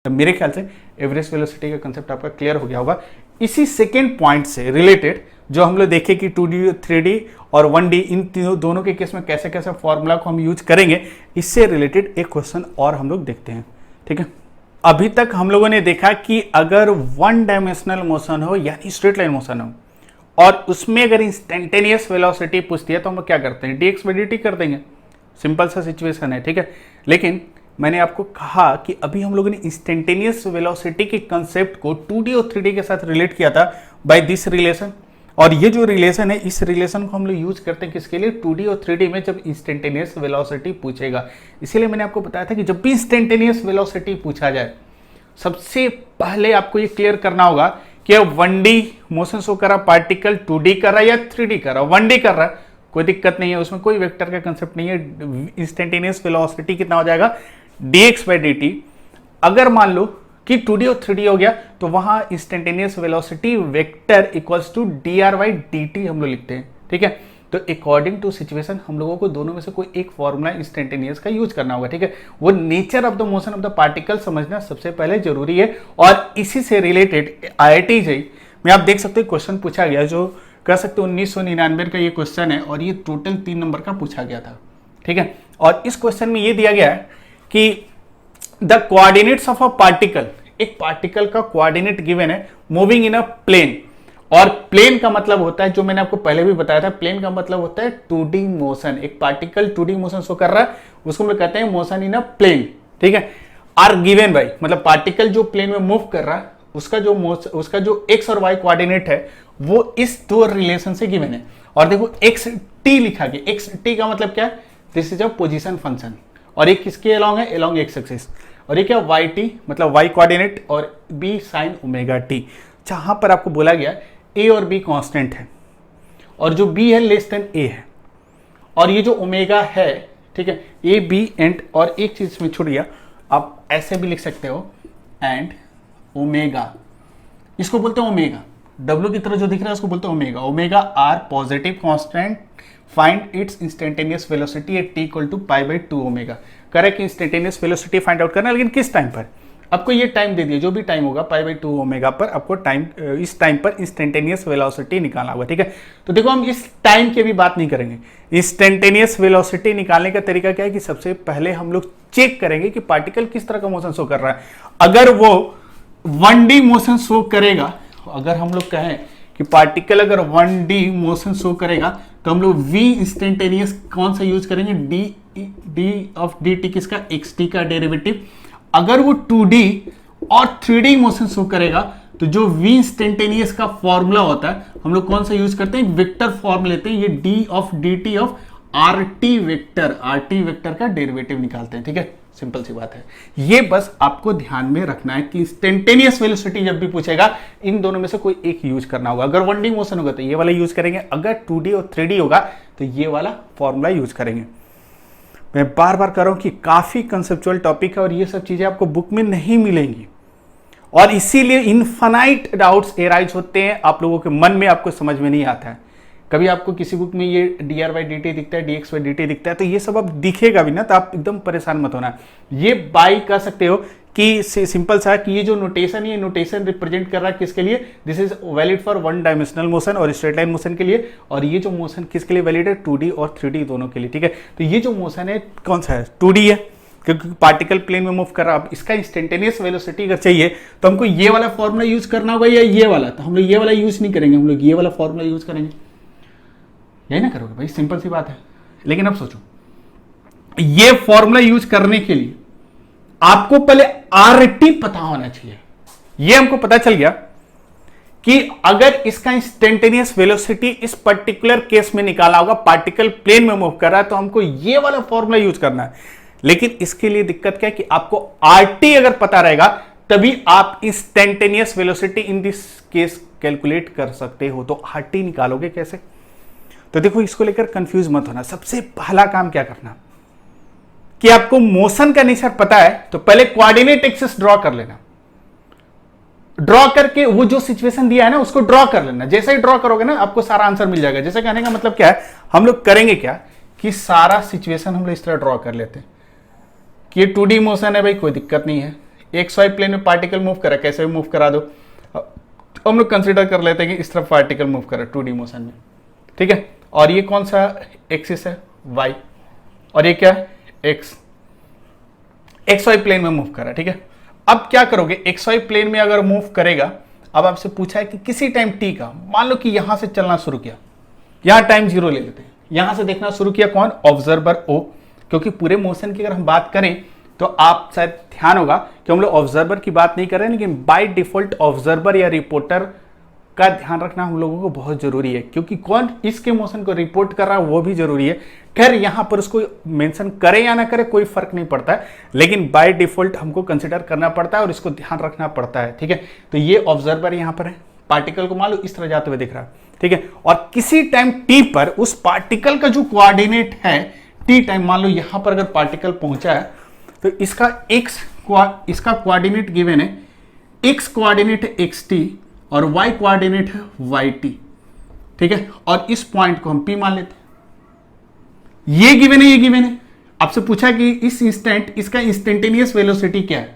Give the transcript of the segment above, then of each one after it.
तो मेरे ख्याल से एवरेज वेलोसिटी का कंसेप्ट आपका क्लियर हो गया होगा। इसी सेकेंड पॉइंट से रिलेटेड जो हम लोग देखे कि 2D 3D और 1D इन तीनों दोनों के केस में कैसे कैसे फॉर्मूला को हम यूज करेंगे, इससे रिलेटेड एक क्वेश्चन और हम लोग देखते हैं। ठीक है, अभी तक हम लोगों ने देखा कि अगर वन डायमेंशनल मोशन हो यानी स्ट्रेट लाइन मोशन हो और उसमें अगर इंस्टेंटेनियस वेलोसिटी पूछती है तो हम लोग क्या करते हैं, dx/dt कर देंगे। सिंपल सा सिचुएशन है। ठीक है, लेकिन मैंने आपको कहा कि अभी हम लोगों ने इंस्टेंटेनियस वेलोसिटी के कंसेप्ट को 2D और 3D के साथ रिलेट किया था बाय दिस रिलेशन, और ये जो रिलेशन है इस रिलेशन को हम लोग यूज करते हैं किसके लिए, 2D और 3D में जब इंस्टेंटेनियस वेलोसिटी पूछेगा। इसीलिए मैंने आपको बताया था कि जब भी इंस्टेंटेनियस वेलोसिटी पूछा जाए सबसे पहले आपको ये क्लियर करना होगा कि 1D मोशन शो कर रहा पार्टिकल 2D कर रहा है या 3D कर रहा है। 1D कर रहा है कोई दिक्कत नहीं है, उसमें कोई वेक्टर का कंसेप्ट नहीं है। इंस्टेंटेनियस वेलोसिटी कितना हो जाएगा, dx/dt। अगर मान लो कि 2D और 3D हो गया तो वहां instantaneous velocity vector equals to dr/dt हम लोग लिखते हैं। ठीक है, तो अकॉर्डिंग टू सिचुएशन हम लोगों को दोनों में से कोई एक फॉर्मूला इंस्टेंटेनियस का यूज करना होगा। ठीक है, वो nature of the motion of the particle समझना सबसे पहले जरूरी है। और इसी से रिलेटेड IIT JEE में आप देख सकते हो क्वेश्चन पूछा गया, जो कह सकते हो 1999 का ये क्वेश्चन है और ये टोटल 3 नंबर का पूछा गया था। ठीक है, और इस क्वेश्चन में ये दिया गया है कि the coordinates of a particle, एक पार्टिकल का कोऑर्डिनेट गिवन है मूविंग इन अ प्लेन, और प्लेन का मतलब होता है, जो मैंने आपको पहले भी बताया था, प्लेन का मतलब होता है 2D मोशन। एक पार्टिकल 2D मोशन शो कर रहा है उसको हम लोग कहते हैं मोशन इन अ प्लेन। ठीक है, आर गिवन बाय, मतलब पार्टिकल जो प्लेन में मूव कर रहा है उसका जो x और y कोऑर्डिनेट है वो इस दो रिलेशन से गिवन है। और देखो xt लिखा गया, xt का मतलब क्या है, this is a position function, और ये किसके अलोंग है, अलोंग x एक्सिस। और ये क्या yt मतलब y कोऑर्डिनेट और b sin ओमेगा t। जहां पर आपको बोला गया a और b कांस्टेंट है और जो b है लेस देन a है, और ये जो ओमेगा है, ठीक है, a b एंड, और एक चीज में छूट गया, आप ऐसे भी लिख सकते हो एंड ओमेगा, इसको बोलते हैं ओमेगा। W की तरह जो दिख रहा है उसको बोलते हैं omega. Omega are positive constant, find its instantaneous velocity at t equal to π/2 omega. Correct instantaneous velocity find out करना, लेकिन किस टाइम पर, आपको ये टाइम दे दिया, जो भी टाइम होगा π/2 ओमेगा पर आपको टाइम, इस टाइम पर इंस्टेंटेनियस वेलोसिटी निकालना होगा। ठीक है, तो देखो हम इस टाइम की भी बात नहीं करेंगे। इंस्टेंटेनियस वेलोसिटी निकालने का तरीका क्या है कि सबसे पहले हम लोग चेक करेंगे कि पार्टिकल किस तरह का मोशन शो कर रहा है। अगर वो 1D मोशन शो करेगा, अगर हम लोग कहें कि पार्टिकल अगर 1D मोशन शो करेगा तो हम लोग v इंस्टेंटेनियस कौन सा यूज करेंगे, d ऑफ dt किसका, xt का डेरिवेटिव। अगर वो 2D और 3D मोशन शो करेगा तो जो v इंस्टेंटेनियस का फॉर्मूला होता है हम लोग कौन सा यूज करते हैं, वेक्टर फॉर्म लेते हैं, ये d of dt of rt vector का डेरिवेटिव निकालते हैं। ठीक है, सिंपल सी बात है। ये बस आपको ध्यान में रखना है कि इंस्टेंटेनियस वेलोसिटी जब भी पूछेगा इन दोनों में से कोई एक यूज करना होगा। अगर 1D मोशन होगा तो ये वाला यूज करेंगे, अगर 2D और 3D होगा तो ये वाला फॉर्मूला यूज करेंगे। मैं बार बार कह रहा हूं कि काफी कंसेप्चुअल टॉपिक है और ये सब चीजें आपको बुक में नहीं मिलेंगी, और इसीलिए इनफाइनाइट डाउट्स एराइज होते हैं आप लोगों के मन में, आपको समझ में नहीं आता है। कभी आपको किसी बुक में ये dr/dt दिखता है, dx/dt दिखता है, तो ये सब अब दिखेगा भी ना तो आप एकदम परेशान मत होना। ये बाई कह सकते हो कि सिंपल सा कि ये जो नोटेशन, ये नोटेशन रिप्रेजेंट कर रहा है किसके लिए, this is valid for one dimensional motion और स्ट्रेट लाइन मोशन के लिए, और ये जो मोशन किसके लिए वैलिड है, 2D और 3D दोनों के लिए। ठीक है, तो ये जो मोशन है कौन सा है, 2D है, क्योंकि पार्टिकल प्लेन में मूव कर रहा है। अब इसका इंस्टेंटेनियस वेलोसिटी अगर चाहिए तो हमको ये वाला फॉर्मूला यूज करना होगा या ये वाला, तो हम लोग ये वाला यूज नहीं करेंगे, हम लोग ये वाला फॉर्मूला यूज करेंगे। यही ना करोगे भाई, सिंपल सी बात है। लेकिन अब सोचो, ये फॉर्मूला यूज करने के लिए आपको पहले RT पता होना चाहिए। ये हमको पता चल गया कि अगर इसका इंस्टेंटेनियस वेलोसिटी इस पर्टिकुलर केस में निकाला होगा, पार्टिकल प्लेन में मूव कर रहा है, तो हमको ये वाला फॉर्मूला यूज करना है। लेकिन इसके लिए दिक्कत क्या है कि आपको RT अगर पता रहेगा तभी आप instantaneous velocity in this case calculate कर सकते हो। तो RT निकालोगे कैसे, तो देखो इसको लेकर कंफ्यूज मत होना। सबसे पहला काम क्या करना कि आपको मोशन का नेचर पता है तो पहले कोऑर्डिनेट एक्सिस ड्रॉ कर लेना। ड्रॉ करके वो जो सिचुएशन दिया है ना उसको ड्रॉ कर लेना। जैसे ही ड्रॉ करोगे ना आपको सारा आंसर मिल जाएगा। जैसे कहने का मतलब क्या है, हम लोग करेंगे क्या कि सारा सिचुएशन हम लोग इस तरह ड्रॉ कर लेते हैं कि ये 2D मोशन है भाई, कोई दिक्कत नहीं है, एक्स वाई प्लेन में पार्टिकल मूव करा, कैसे भी मूव करा दो, हम लोग कंसीडर कर लेते हैं कि इस तरफ पार्टिकल मूव करा 2D मोशन में, ठीक है। और ये कौन सा एक्सिस है, वाई, और ये क्या है, एक्स, एक्स वाई प्लेन में मूव करा, ठीक है। अब क्या करोगे, एक्स वाई प्लेन में अगर मूव करेगा, अब आपसे पूछा है कि किसी टाइम टी का, मान लो कि यहां से चलना शुरू किया, यहां टाइम 0 ले लेते हैं, यहां से देखना शुरू किया कौन, ऑब्जर्वर ओ, क्योंकि पूरे मोशन की अगर हम बात करें तो आप शायद ध्यान होगा कि हम लोग ऑब्जर्वर की बात नहीं कर रहे हैं, लेकिन बाय डिफॉल्ट ऑब्जर्वर या रिपोर्टर का ध्यान रखना हम लोगों को बहुत जरूरी है, क्योंकि कौन इसके मोशन को रिपोर्ट कर रहा है वो भी जरूरी है। खैर यहां पर उसको मेंशन करे या ना करे कोई फर्क नहीं पड़ता है, लेकिन बाय डिफॉल्ट हमको कंसिडर करना पड़ता है और इसको ध्यान रखना पड़ता है, ठीक है। तो ये ऑब्जर्वर यहां पर है, पार्टिकल को मान लो इस तरह जाते हुए दिख रहा है, ठीक है। और किसी टाइम टी पर उस पार्टिकल का जो कोऑर्डिनेट है, टी टाइम मान लो यहां पर अगर पार्टिकल पहुंचा है तो इसका इसका कोऑर्डिनेट गिवन है, एक्स कोऑर्डिनेट है एक्स टी और y कोऑर्डिनेट है वाई टी, ठीक है। और इस पॉइंट को हम P मान लेते हैं, ये गिवन है, ये गिवन है। आपसे पूछा कि इस इंस्टेंट इसका इंस्टेंटेनियस वेलोसिटी क्या है,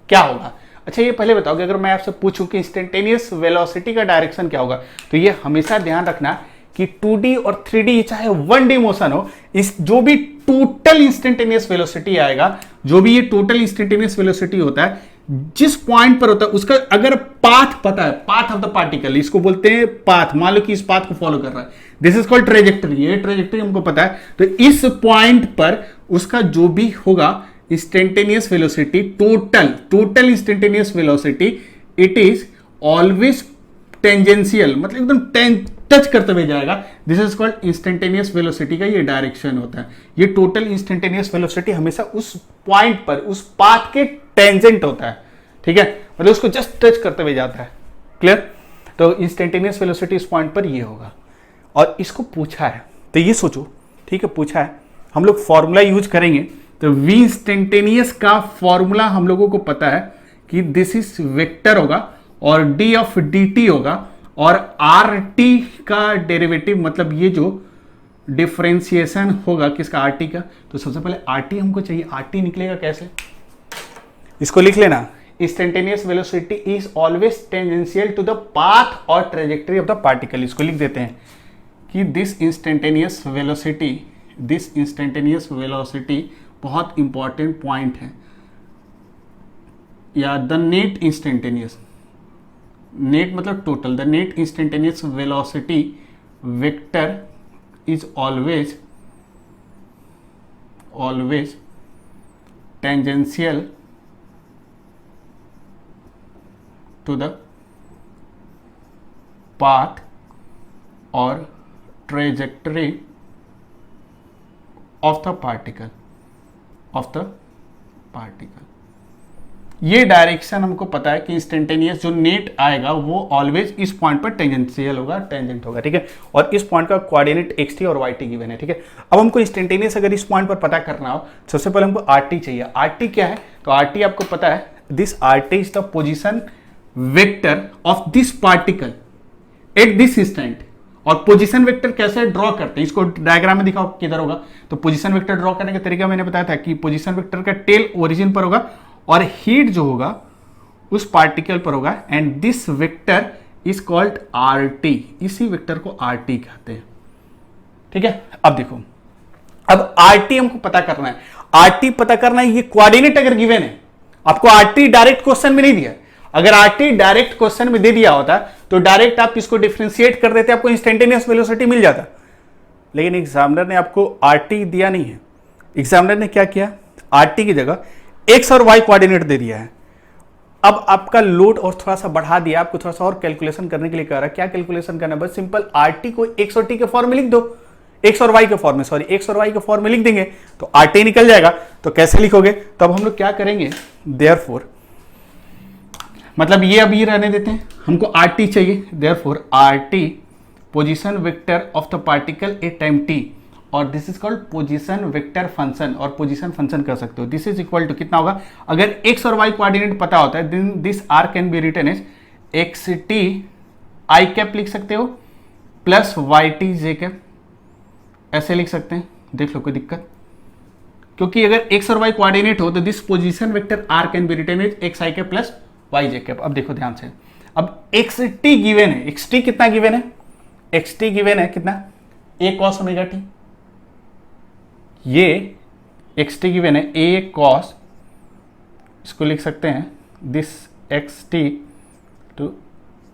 क्या होगा। अच्छा ये पहले बताओ कि अगर मैं आपसे पूछूं कि इंस्टेंटेनियस वेलोसिटी का डायरेक्शन क्या होगा, तो ये हमेशा ध्यान रखना कि 2D और 3D चाहे 1D मोशन हो, इस जो भी टोटल इंस्टेंटेनियस वेलोसिटी आएगा, जो भी ये टोटल इंस्टेंटेनियस वेलोसिटी होता है, जिस पॉइंट पर होता है उसका अगर पाथ पता है, पाथ ऑफ द पार्टिकल, इसको बोलते हैं पाथ, मान लो कि इस पाथ को फॉलो कर रहा है, दिस इज कॉल्ड ट्रेजेक्टरी, ये ट्रेजेक्टरी हमको पता है। तो इस पॉइंट पर उसका जो भी होगा instantaneous velocity, total instantaneous velocity, it is always tangential, मतलब एकदम टच करते हुए जाएगा, this is called instantaneous velocity का ये डायरेक्शन होता है। ये टोटल इंस्टेंटेनियस वेलोसिटी हमेशा उस पॉइंट पर, उस पाथ के टेंजेंट होता है, ठीक है, मतलब उसको जस्ट टच करते हुए जाता है, क्लियर। तो इंस्टेंटेनियस वेलोसिटी इस पॉइंट पर ये होगा, और इसको पूछा है तो ये सोचो, ठीक है, पूछा है, हम लोग फॉर्मूला यूज करेंगे, तो वी इंस्टेंटेनियस का फॉर्मूला हम लोगों को पता है कि दिस इज वेक्टर होगा और डी ऑफ डी टी होगा, और आर टी का डेरिवेटिव, मतलब ये जो डिफरेंशिएशन होगा किसका, आर टी का। तो सबसे पहले आर टी हमको चाहिए, आर टी निकलेगा कैसे, इसको लिख लेना, instantaneous velocity is always tangential to the path और ट्रेजेक्टरी ऑफ द पार्टिकल। इसको लिख देते हैं कि दिस इंस्टेंटेनियस वेलोसिटी बहुत इंपॉर्टेंट पॉइंट है, या द नेट इंस्टेंटेनियस, नेट मतलब total, the net instantaneous velocity vector is always tangential to the path or trajectory of the particle, ये डायरेक्शन हमको पता है कि इंस्टेंटेनियस जो नेट आएगा वो ऑलवेज इस पॉइंट पर टेंजेंशियल होगा, टेंजेंट होगा, ठीक है। और इस पॉइंट का कोऑर्डिनेट एक्स टी और वाई टी गिवन है, ठीक है। अब हमको इंस्टेंटेनियस अगर इस पॉइंट पर पता करना हो, सबसे पहले हमको आर टी चाहिए। आर टी क्या है, तो आर टी आपको पता है, this R T is the position vector of this particle at this instant. और पोजीशन वेक्टर कैसे ड्रॉ करते हैं, इसको डायग्राम में दिखाओ किधर होगा। तो पोजीशन वेक्टर ड्रॉ करने का तरीका मैंने बताया था कि पोजीशन वेक्टर का टेल ओरिजिन पर होगा और हीट जो होगा उस पार्टिकल पर होगा, and this vector is called R T, इसी वेक्टर को आर टी कहते हैं, ठीक है। अब देखो, अब आर टी हमको पता करना है, आर टी पता करना है, ये कोऑर्डिनेट अगर गिवन है, आपको आर टी डायरेक्ट क्वेश्चन में नहीं दिया, अगर आर टी डायरेक्ट क्वेश्चन में दे दिया होता तो डायरेक्ट आप इसको डिफरेंशिएट कर देते, आपको इंस्टेंटेनियस वेलोसिटी मिल जाता। लेकिन एग्जामिनर ने आपको आर टी दिया नहीं है, एग्जामिनर ने क्या किया, आर टी की जगह एक्स और वाई कोऑर्डिनेट दे दिया है। अब आपका लोड और थोड़ा सा बढ़ा दिया, आपको थोड़ा सा और कैलकुलेशन करने के लिए कह रहा है। क्या कैलकुलेशन करना है, बस सिंपल आर टी को एक्स और टी के फॉर्म में लिख दो, एक्स और वाई के फॉर्म में, सॉरी एक्स और वाई के फॉर्म में लिख देंगे तो आर टी निकल जाएगा। तो कैसे लिखोगे, तब हम लोग क्या करेंगे, देयरफॉर, मतलब ये अभी रहने देते हैं, हमको आर टी चाहिए, therefore R T position vector of the particle at time T, और this is called position vector function, और पोजीशन फंक्शन कर सकते हो। दिस इज इक्वल टू कितना होगा, अगर एक्स और वाई कोऑर्डिनेट पता होता है, then this R can be written as X T I cap लिख सकते हो plus Y T J cap, ऐसे लिख सकते हैं, देख लो कोई दिक्कत, क्योंकि अगर x और y कोऑर्डिनेट हो तो this position vector r can be written as X I cap plus Y J cap. अब देखो ध्यान से, अब xt गिवन है, xt कितना गिवन है, xt गिवन है कितना, a cos ओमेगा t, ये xt गिवन है a cos, इसको लिख सकते हैं this xt to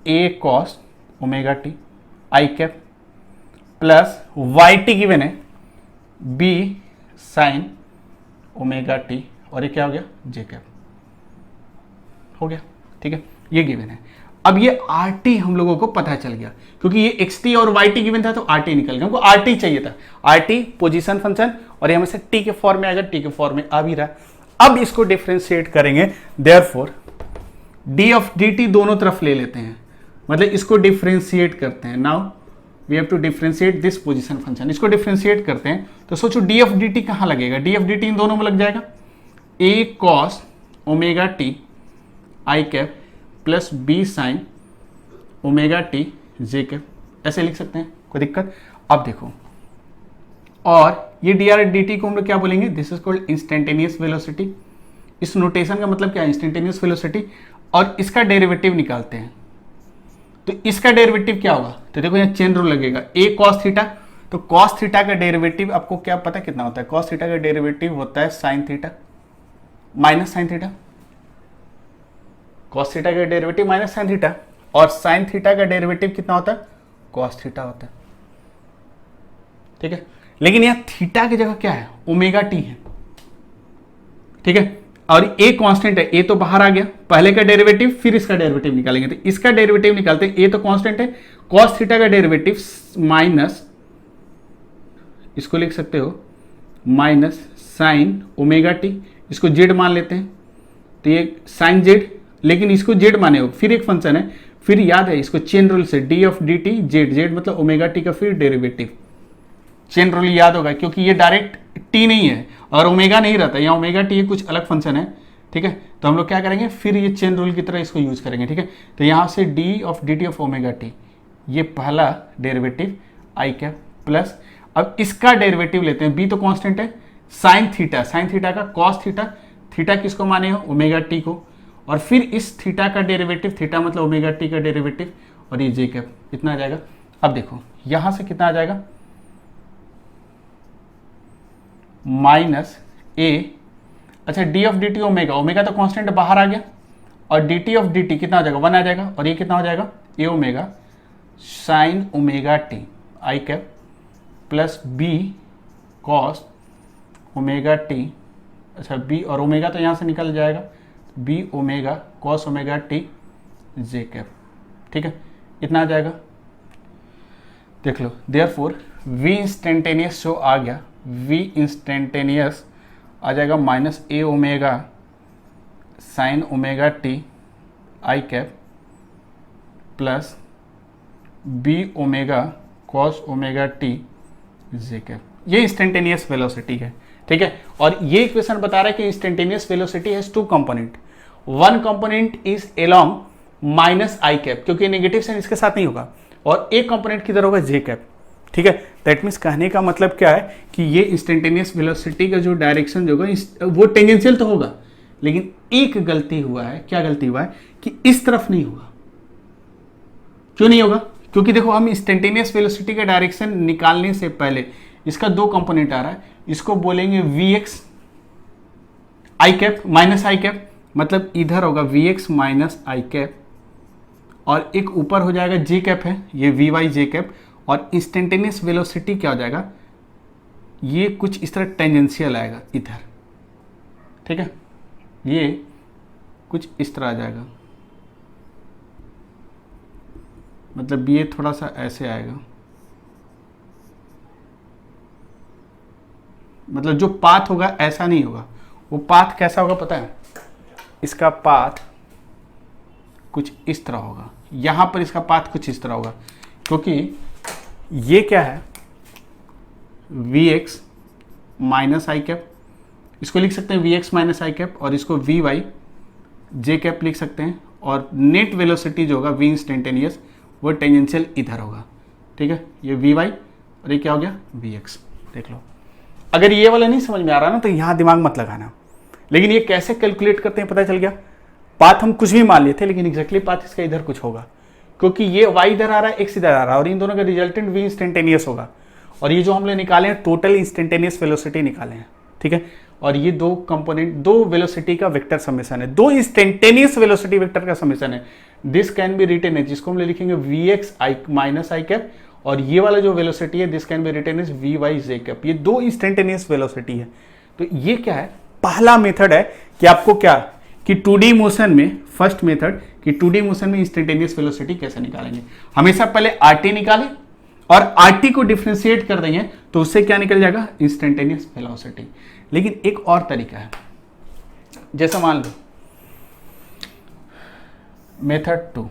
a cos omega t I cap plus Y T given है b साइन ओमेगा टी, और ये क्या हो गया जे कैप, हो गया। ठीक है, ये गिवन है। अब ये आर टी हम लोगों को पता चल गया, क्योंकि ये एक्स टी और वाई टी गिवन था तो आर टी निकल गया, हमको आर टी चाहिए था, आर टी पोजिशन फंक्शन, और ये हमें से टी के फॉर्म में आएगा, टी के फॉर्म में आ भी रहा। अब इसको डिफ्रेंशिएट करेंगे, therefore D of D T दोनों तरफ ले लेते हैं, मतलब इसको डिफ्रेंशिएट करते हैं। Now we have to differentiate this position function, इसको डिफ्रेंशिएट करते हैं तो सोचो डी ऑफ डी टी कहाँ लगेगा, डी ऑफ डी टी इन दोनों में लग जाएगा, A cos omega T I cap plus B sine omega T J cap, ऐसे लिख सकते हैं, कोई दिक्कत। अब देखो, और ये डी आर डी टी को हम लोग क्या बोलेंगे, this is called instantaneous velocity. इस नोटेशन का मतलब क्या है, इंस्टेंटेनियस वेलोसिटी, और इसका डेरिवेटिव निकालते हैं। तो इसका डेरिवेटिव क्या होगा, तो देखो यहाँ चेन रूल लगेगा, ए कॉस थीटा, तो कॉस थीटा का डेरिवेटिव आपको क्या पता कितना होता है, कॉस थीटा का डेरिवेटिव होता है sine theta minus sine theta, cos theta का डेरिवेटिव माइनस साइन थीटा, और साइन थीटा का डेरिवेटिव कितना होता है, कॉस थीटा होता है। ठीक है, लेकिन यहाँ थीटा की जगह क्या है, ओमेगा टी है। ठीक है, और ए कांस्टेंट है, ए तो बाहर आ गया, पहले का डेरिवेटिव फिर इसका डेरिवेटिव निकालेंगे, तो इसका डेरिवेटिव निकालते हैं, ए तो कांस्टेंट है, कॉस थीटा का डेरिवेटिव माइनस, इसको लिख सकते हो माइनस साइन ओमेगा टी, इसको जेड मान लेते हैं, तो ये साइन जेड, लेकिन इसको जेड माने हो, फिर एक फंक्शन है, फिर याद है इसको चेन रूल से, D of D T Z, Z मतलब ओमेगा टी का फिर डेरिवेटिव, चेन रूल याद होगा, क्योंकि ये डायरेक्ट टी नहीं है और ओमेगा नहीं रहता, यहाँ ओमेगा टी कुछ अलग फंक्शन है। ठीक है, तो हम लोग क्या करेंगे, फिर ये चेन रूल की तरह इसको यूज करेंगे। ठीक है, तो यहाँ से D of D T of omega T, ये पहला डेरिवेटिव आई कैप प्लस, अब इसका डेरिवेटिव लेते हैं, बी तो कांस्टेंट है, साइन थीटा, साइन थीटा का कॉस थीटा, थीटा किसको माने हो, ओमेगा टी को, और फिर इस थीटा का डेरिवेटिव, थीटा मतलब ओमेगा टी का डेरिवेटिव, और ये जे कैप, इतना आ जाएगा। अब देखो यहां से कितना आ जाएगा, माइनस ए, अच्छा D of D T omega, omega तो कांस्टेंट बाहर आ गया, और D T of D T कितना हो जाएगा, 1 आ जाएगा, और ये कितना हो जाएगा, A omega sine omega T I cap plus B cos omega T, अच्छा बी और ओमेगा तो यहाँ से निकल जाएगा, B omega cos omega T J cap. ठीक है, इतना आ जाएगा, देख लो, देयरफॉर वी इंस्टेंटेनियस जो आ गया, वी इंस्टेंटेनियस आ जाएगा minus A omega sine omega T I cap plus B omega cos omega T J cap, ये इंस्टेंटेनियस वेलोसिटी है। ठीक है, और ये इक्वेशन बता रहा है कि instantaneous velocity has two component, one component is along minus I cap, क्योंकि नेगेटिव साइन इसके साथ नहीं होगा, और एक कंपोनेंट किधर होगा, जे कैप। ठीक है, दैट मीन्स कहने का मतलब क्या है कि ये इंस्टेंटेनियस वेलोसिटी का जो डायरेक्शन जो होगा वो टेंजेंशियल तो होगा, लेकिन एक गलती हुआ है, क्या गलती हुआ है कि इस तरफ नहीं होगा। क्यों नहीं होगा, क्योंकि देखो हम इंस्टेंटेनियस वेलोसिटी का डायरेक्शन निकालने से पहले इसका दो कंपोनेंट आ रहा है, इसको बोलेंगे V X I cap minus I cap, मतलब इधर होगा V X minus I cap, और एक ऊपर हो जाएगा जे कैप है, ये वी वाई जे कैप, और इंस्टेंटेनियस वेलोसिटी क्या हो जाएगा, ये कुछ इस तरह टेंजेंशियल आएगा इधर। ठीक है, ये कुछ इस तरह आ जाएगा, मतलब ये थोड़ा सा ऐसे आएगा, मतलब जो पाथ होगा ऐसा नहीं होगा, वो पाथ कैसा होगा पता है, इसका पाथ कुछ इस तरह होगा, यहां पर इसका पाथ कुछ इस तरह होगा, क्योंकि ये क्या है, V X minus I cap, इसको लिख सकते हैं V X minus I cap, और इसको वी वाई जे कैप लिख सकते हैं, और नेट वेलोसिटी जो होगा वी इंस्टेंटेनियस वो टेंजेंशियल इधर होगा। ठीक है, ये वी वाई और ये क्या हो गया, वी एक्स, देख लो। अगर ये वाला नहीं समझ में आ रहा ना तो यहां दिमाग मत लगाना, लेकिन ये कैसे कैलकुलेट करते हैं पता चल गया। पाथ हम कुछ भी मान लिए थे, लेकिन एग्जैक्टली पाथ इसका इधर कुछ होगा, क्योंकि ये y इधर आ रहा है, x इधर आ रहा है, और इन दोनों का रिजल्टेंट v इंस्टेंटेनियस होगा। और ये जो हम लोग निकाले हैं टोटल इंस्टेंटेनियस वेलोसिटी निकाले हैं, ठीक है। और ये दो कंपोनेंट, दो वेलोसिटी का वेक्टर समेशन है, दो इंस्टेंटेनियस वेलोसिटी वेक्टर का समेशन है। दिस कैन बी रिटन है, जिसको हम लिखेंगे vx i minus I cap, और ये वाला जो वेलोसिटी है this can be written is vy j cap. ये दो इंस्टेंटेनियस वेलोसिटी है। तो ये क्या है, पहला मेथड है कि आपको क्या कि 2D मोशन में, फर्स्ट मेथड कि 2D मोशन में इंस्टेंटेनियस वेलोसिटी कैसे निकालेंगे। हमेशा पहले RT निकालें और RT को डिफरेंशिएट कर देंगे तो उससे क्या निकल जाएगा, इंस्टेंटेनियस वेलोसिटी। लेकिन एक और तरीका है, जैसे मान लो method 2,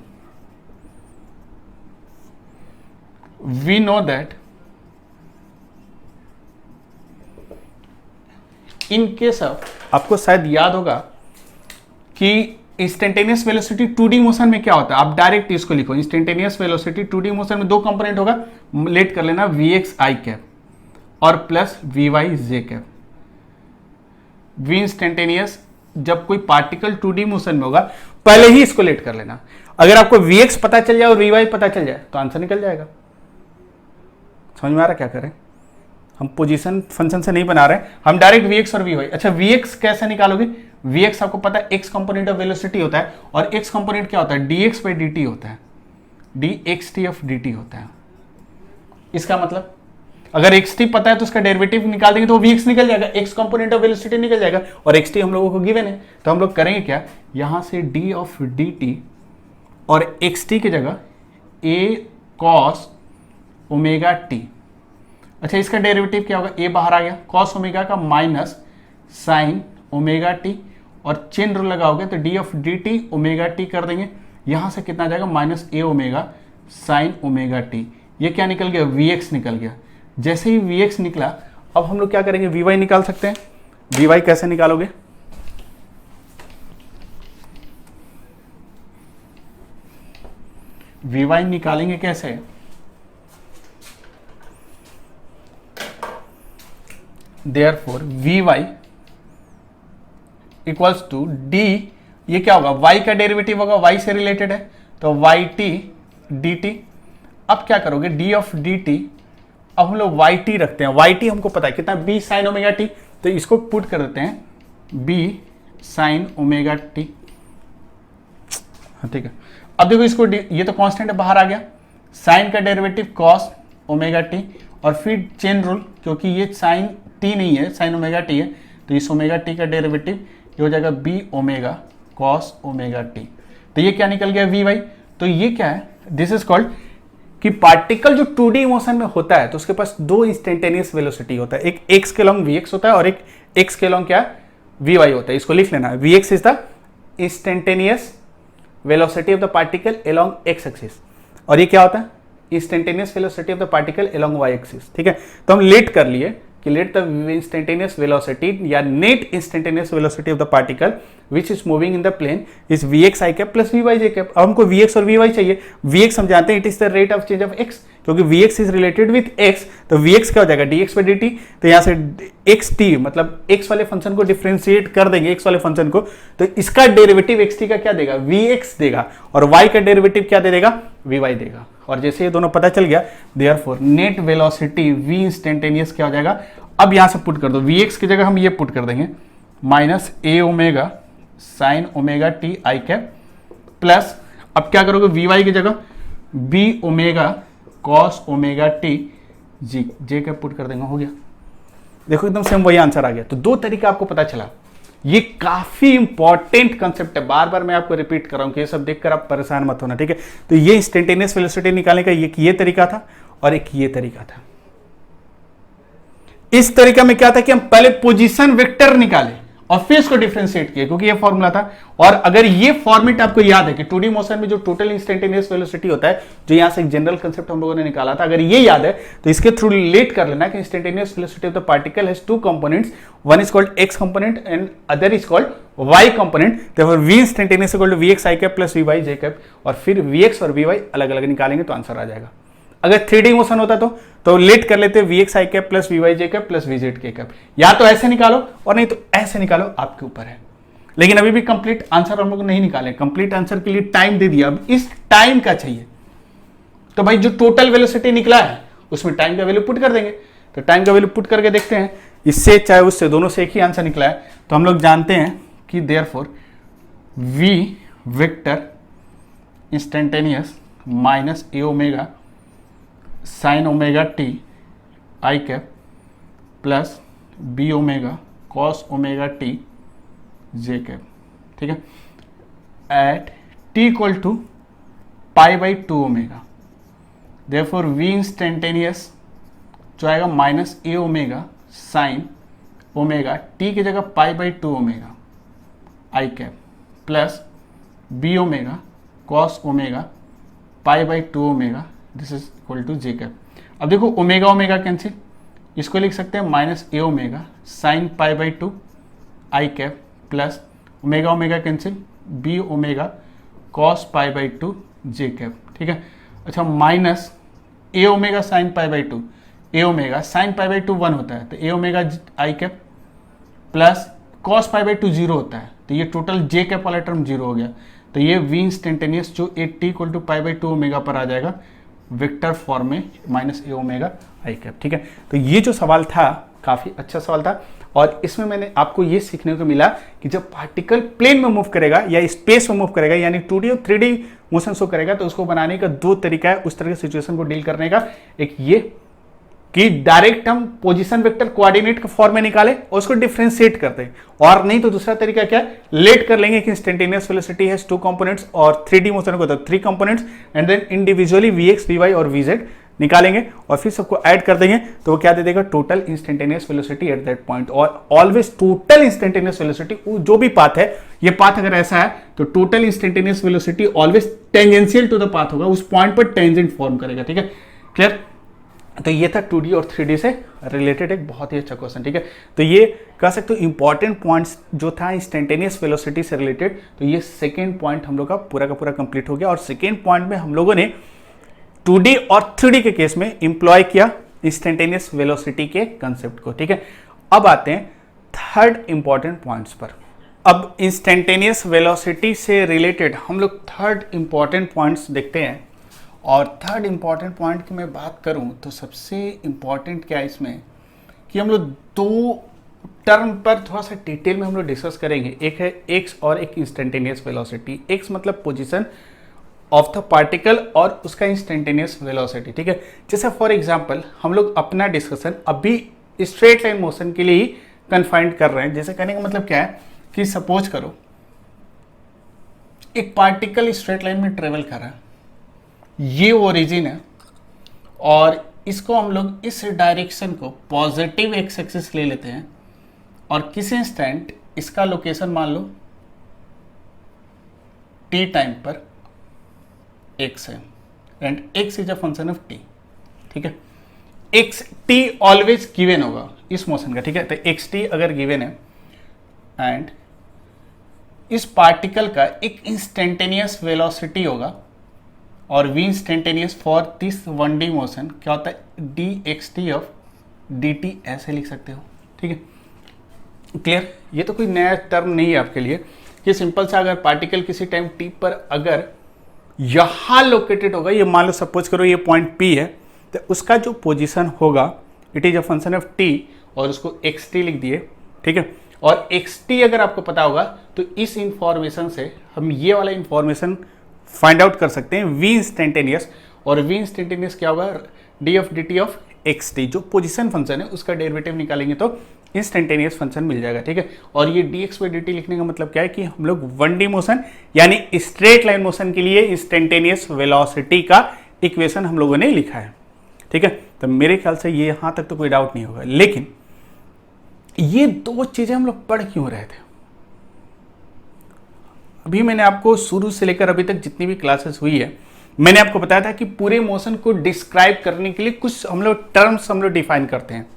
we know that in case of, आपको शायद याद होगा कि इंस्टेंटेनियस वेलोसिटी 2D मोशन में क्या होता है। आप डायरेक्ट इसको लिखो, इंस्टेंटेनियस वेलोसिटी 2D मोशन में दो कंपोनेंट होगा, लेट कर लेना vx i कैप और plus vy j cap. v instantaneous जब कोई पार्टिकल 2D मोशन में होगा पहले ही इसको लेट कर लेना। अगर आपको vx पता चल जाए और vy पता चल जाए तो आंसर निकल जाएगा। समझ में आ रहा क्या करें, हम पोजीशन फंक्शन से नहीं बना रहे हैं, हम डायरेक्ट vx और vy। अच्छा vx कैसे निकालोगे, vx आपको पता है x कंपोनेंट ऑफ वेलोसिटी होता है, और x कंपोनेंट क्या होता है, dx बाई dt होता है, dxt ऑफ dt होता है। इसका मतलब अगर xt पता है तो उसका डेरिवेटिव निकाल देंगे तो vx निकल जाएगा, x कंपोनेंट ऑफ वेलोसिटी निकल जाएगा, और xt हम लोगों को गिवन है। तो हम लोग करेंगे क्या, यहां से d ऑफ dt और xt की जगह a cos ओमेगा t। अच्छा इसका डेरिवेटिव क्या होगा, a बाहर आ गया, cos ओमेगा का माइनस साइन ओमेगा टी, और चेन रूल लगाओगे तो D of D T omega T कर देंगे। यहां से कितना जाएगा, minus A omega sine omega T. ये क्या निकल गया, vx निकल गया। जैसे ही vx निकला, अब हम लोग क्या करेंगे, vy निकाल सकते हैं। vy कैसे निकालोगे, vy निकालेंगे कैसे, therefore vy equals to D, ये क्या होगा, y का डेरिवेटिव होगा, y से रिलेटेड है तो yt dt। अब क्या करोगे, d ऑफ dt, अब हम लोग yt रखते हैं, yt हमको पता है कितना, b साइन ओमेगा t, तो इसको पुट कर देते हैं b साइन ओमेगा t। ठीक है, अब देखो इसको ये तो कांस्टेंट है, बाहर आ गया, साइन का डेरिवेटिव cos ओमेगा t, और फिर चेन रूल, क्योंकि ये साइन t नहीं है, साइन ओमेगा t है, तो इस ओमेगा t का डेरिवेटिव ये हो जाएगा b omega cos omega t। तो ये क्या निकल गया, vy। तो ये क्या है, दिस इज कॉल्ड कि पार्टिकल जो 2D मोशन में होता है तो उसके पास दो इंस्टेंटेनियस वेलोसिटी होता है, एक x के लॉन्ग vx होता है और एक x के लॉन्ग क्या vy होता है। इसको लिख लेना, vx is the instantaneous velocity of the particle along x axis, और ये क्या होता है, instantaneous velocity of the particle along y axis. ठीक है, तो हम लेट कर लिए कि लेट द इंस्टेंटेनियस वेलोसिटी या net instantaneous velocity of the particle which is moving in the plane is vx i cap plus vy j cap. अब हमको vx और vy चाहिए। vx हम जानते हैं it is the rate of change of x, क्योंकि vx is related with x, तो vx क्या हो जाएगा, dx बाई dt। तो यहाँ से xt मतलब x वाले फंक्शन को डिफरेंशिएट कर देंगे, x वाले फंक्शन को, तो इसका डेरिवेटिव xt का क्या देगा, vx देगा, और y का डेरिवेटिव क्या दे देगा, vy देगा। और जैसे ये दोनों पता चल गया, therefore net velocity v instantaneous क्या हो जाएगा, अब यहां से पुट कर दो, vx की जगह हम ये पुट कर देंगे, minus A omega sine omega T I cap plus, अब क्या करोगे, vy की जगह b omega cos omega T जी जे कैप पुट कर देंगे, हो गया। देखो एकदम सेम वही आंसर आ गया। तो दो तरीका आपको पता चला। ये काफी इंपॉर्टेंट कंसेप्ट है, बार बार मैं आपको रिपीट कर रहा हूं कि ये सब देखकर आप परेशान मत होना, ठीक है। तो ये इंस्टेंटेनियस वेलोसिटी निकालने का ये तरीका था और एक ये तरीका था। इस तरीका में क्या था कि हम पहले पोजीशन वेक्टर निकाले और फिर इसको डिफरेंशिएट किए, क्योंकि ये फॉर्मूला था। और अगर ये फॉर्मेट आपको याद है कि 2D मोशन में जो टोटल इंस्टेंटेनियस वेलोसिटी होता है, जो यहां से एक जनरल कंसेप्ट हम लोगों ने निकाला था, अगर ये याद है तो इसके थ्रू रिलेट कर लेना कि instantaneous velocity of the particle has two components, one is called x component and other is called y component. Therefore v instantaneous equal to vx i cap plus vy j cap, और फिर vx और vy अलग अलग निकालेंगे तो answer आ जाएगा। अगर 3D motion होता तो लेट कर लेते vx i cap plus vy j cap plus vz k cap, या तो ऐसे निकालो और नहीं तो ऐसे निकालो, आपके ऊपर है। लेकिन अभी भी कंप्लीट आंसर हम लोग नहीं निकाले, कंप्लीट आंसर के लिए टाइम दे दिया, अब इस टाइम का चाहिए। तो भाई जो टोटल वेलोसिटी निकला है उसमें टाइम का वैल्यू पुट कर देंगे। तो टाइम का वैल्यू पुट करके देखते हैं, इससे चाहे उससे, दोनों से एक ही आंसर निकला है। तो हम लोग जानते हैं कि therefore v vector instantaneous minus A omega sine omega T I cap plus B omega cos omega T J cap, ठीक है, at T equal to pi by 2 omega. Therefore V instantaneous जो आएगा minus A omega sine omega T की जगह pi by 2 omega I cap plus B omega cos omega pi by 2 omega, this is equal to J cap. अब देखो omega omega cancel, इसको लिख सकते हैं minus A omega sine pi by 2 I cap plus omega omega cancel B omega cos pi by 2 J cap, ठीक है। अच्छा, minus A omega sine pi by 2, A omega sine pi by 2 1 होता है, तो A omega I cap plus cos pi by 2 0 होता है, तो ये टोटल जे कैप वाला टर्म 0 हो गया। तो ये वी इंस्टेंटेनियस जो at equal to pi by 2 omega पर आ जाएगा वेक्टर फॉर्म में minus A omega I cap, ठीक है। तो ये जो सवाल था काफी अच्छा सवाल था, और इसमें मैंने आपको ये सीखने को मिला कि जब पार्टिकल प्लेन में मूव करेगा या स्पेस में मूव करेगा, यानी 2D और 3D मोशन शो करेगा, तो उसको बनाने का 2 तरीका है उस तरह की सिचुएशन को डील करने का। एक ये कि डायरेक्ट हम पोजीशन वेक्टर कोऑर्डिनेट के फॉर्म में निकाले और उसको डिफरेंशिएट करते हैं, और नहीं तो दूसरा तरीका क्या है, लेट कर लेंगे कि इंस्टेंटेनियस वेलोसिटी हैज 2 कंपोनेंट्स और 3D मोशन को तो 3 components, and then individually vx vy और vz निकालेंगे और फिर सबको ऐड कर देंगे, तो वो क्या दे देगा, total instantaneous velocity at that point. और ऑलवेज टोटल इंस्टेंटेनियस वेलोसिटी, जो भी पाथ है, ये पाथ अगर ऐसा है तो total instantaneous velocity always tangential to the path होगा, उस पॉइंट पर टेंजेंट फॉर्म करेगा, ठीक है, क्लियर। तो ये था 2D और 3D से रिलेटेड एक बहुत ही अच्छा क्वेश्चन, ठीक है। तो ये कह सकते हो इंपॉर्टेंट पॉइंट्स जो था इंस्टेंटेनियस वेलोसिटी से रिलेटेड, तो ये सेकेंड पॉइंट हम लोग का पूरा कंप्लीट हो गया। और सेकेंड पॉइंट में हम लोगों ने 2D और 3D के केस में इंप्लॉय किया इंस्टेंटेनियस वेलोसिटी के कंसेप्ट को, ठीक है। अब आते हैं थर्ड इंपॉर्टेंट पॉइंट्स पर। अब इंस्टेंटेनियस वेलोसिटी से रिलेटेड हम लोग थर्ड इंपॉर्टेंट पॉइंट्स देखते हैं। और थर्ड इंपॉर्टेंट पॉइंट की मैं बात करूं तो सबसे इंपॉर्टेंट क्या है इसमें कि हम लोग 2 टर्म पर थोड़ा सा डिटेल में हम लोग डिस्कस करेंगे। एक है एक्स और एक इंस्टेंटेनियस वेलोसिटी। एक्स मतलब पोजीशन ऑफ द पार्टिकल और उसका इंस्टेंटेनियस वेलोसिटी, ठीक है। जैसे फॉर एग्जांपल हम लोग अपना डिस्कशन अभी स्ट्रेट लाइन मोशन के लिए ही कन्फाइंड कर रहे हैं। जैसे कहने का मतलब क्या है कि सपोज करो एक पार्टिकल स्ट्रेट लाइन में ट्रेवल कर रहा है, ये ओरिजिन है, और इसको हम लोग इस डायरेक्शन को पॉजिटिव एक्स एक्सिस ले लेते हैं, और किसी इंस्टेंट इसका लोकेशन मान लो टी टाइम पर एक्स है, and x is a function of T, ठीक है। एक्स टी ऑलवेज गिवन होगा इस मोशन का, ठीक है। तो एक्स टी अगर गिवन है एंड इस पार्टिकल का एक इंस्टेंटेनियस वेलोसिटी होगा, और v instantaneous for this 1D motion क्या होता है, dxt ऑफ dt ऐसे लिख सकते हो, ठीक है, क्लियर। ये तो कोई नया टर्म नहीं है आपके लिए, कि सिंपल सा अगर पार्टिकल किसी टाइम t पर अगर यहां लोकेटेड होगा, ये मान लो सपोज करो ये पॉइंट p है, तो उसका जो पोजीशन होगा it is a function of t, और उसको xt लिख दिए, ठीक है। और xt अगर आपको पता होगा तो इस इंफॉर्मेशन से हम ये वाला इंफॉर्मेशन फाइंड आउट कर सकते हैं v इंस्टेंटेनियस, और v इंस्टेंटेनियस क्या होगा, d of dt of xt, जो पोजीशन फंक्शन है उसका डेरिवेटिव निकालेंगे तो इंस्टेंटेनियस फंक्शन मिल जाएगा, ठीक है। और ये dx बाई dt लिखने का मतलब क्या है कि हम लोग 1D मोशन यानी स्ट्रेट लाइन मोशन के लिए इंस्टेंटेनियस वेलोसिटी का इक्वेशन हम लोगों ने लिखा है, ठीक है। तो मेरे ख्याल से ये यहां तक तो कोई डाउट नहीं होगा। लेकिन ये 2 चीजें हम लोग पढ़ क्यों रहे थे, अभी मैंने आपको शुरू से लेकर अभी तक जितनी भी क्लासेस हुई है, मैंने आपको बताया था कि पूरे मोशन को डिस्क्राइब करने के लिए कुछ हम लोग टर्म्स हम लोग डिफाइन करते हैं,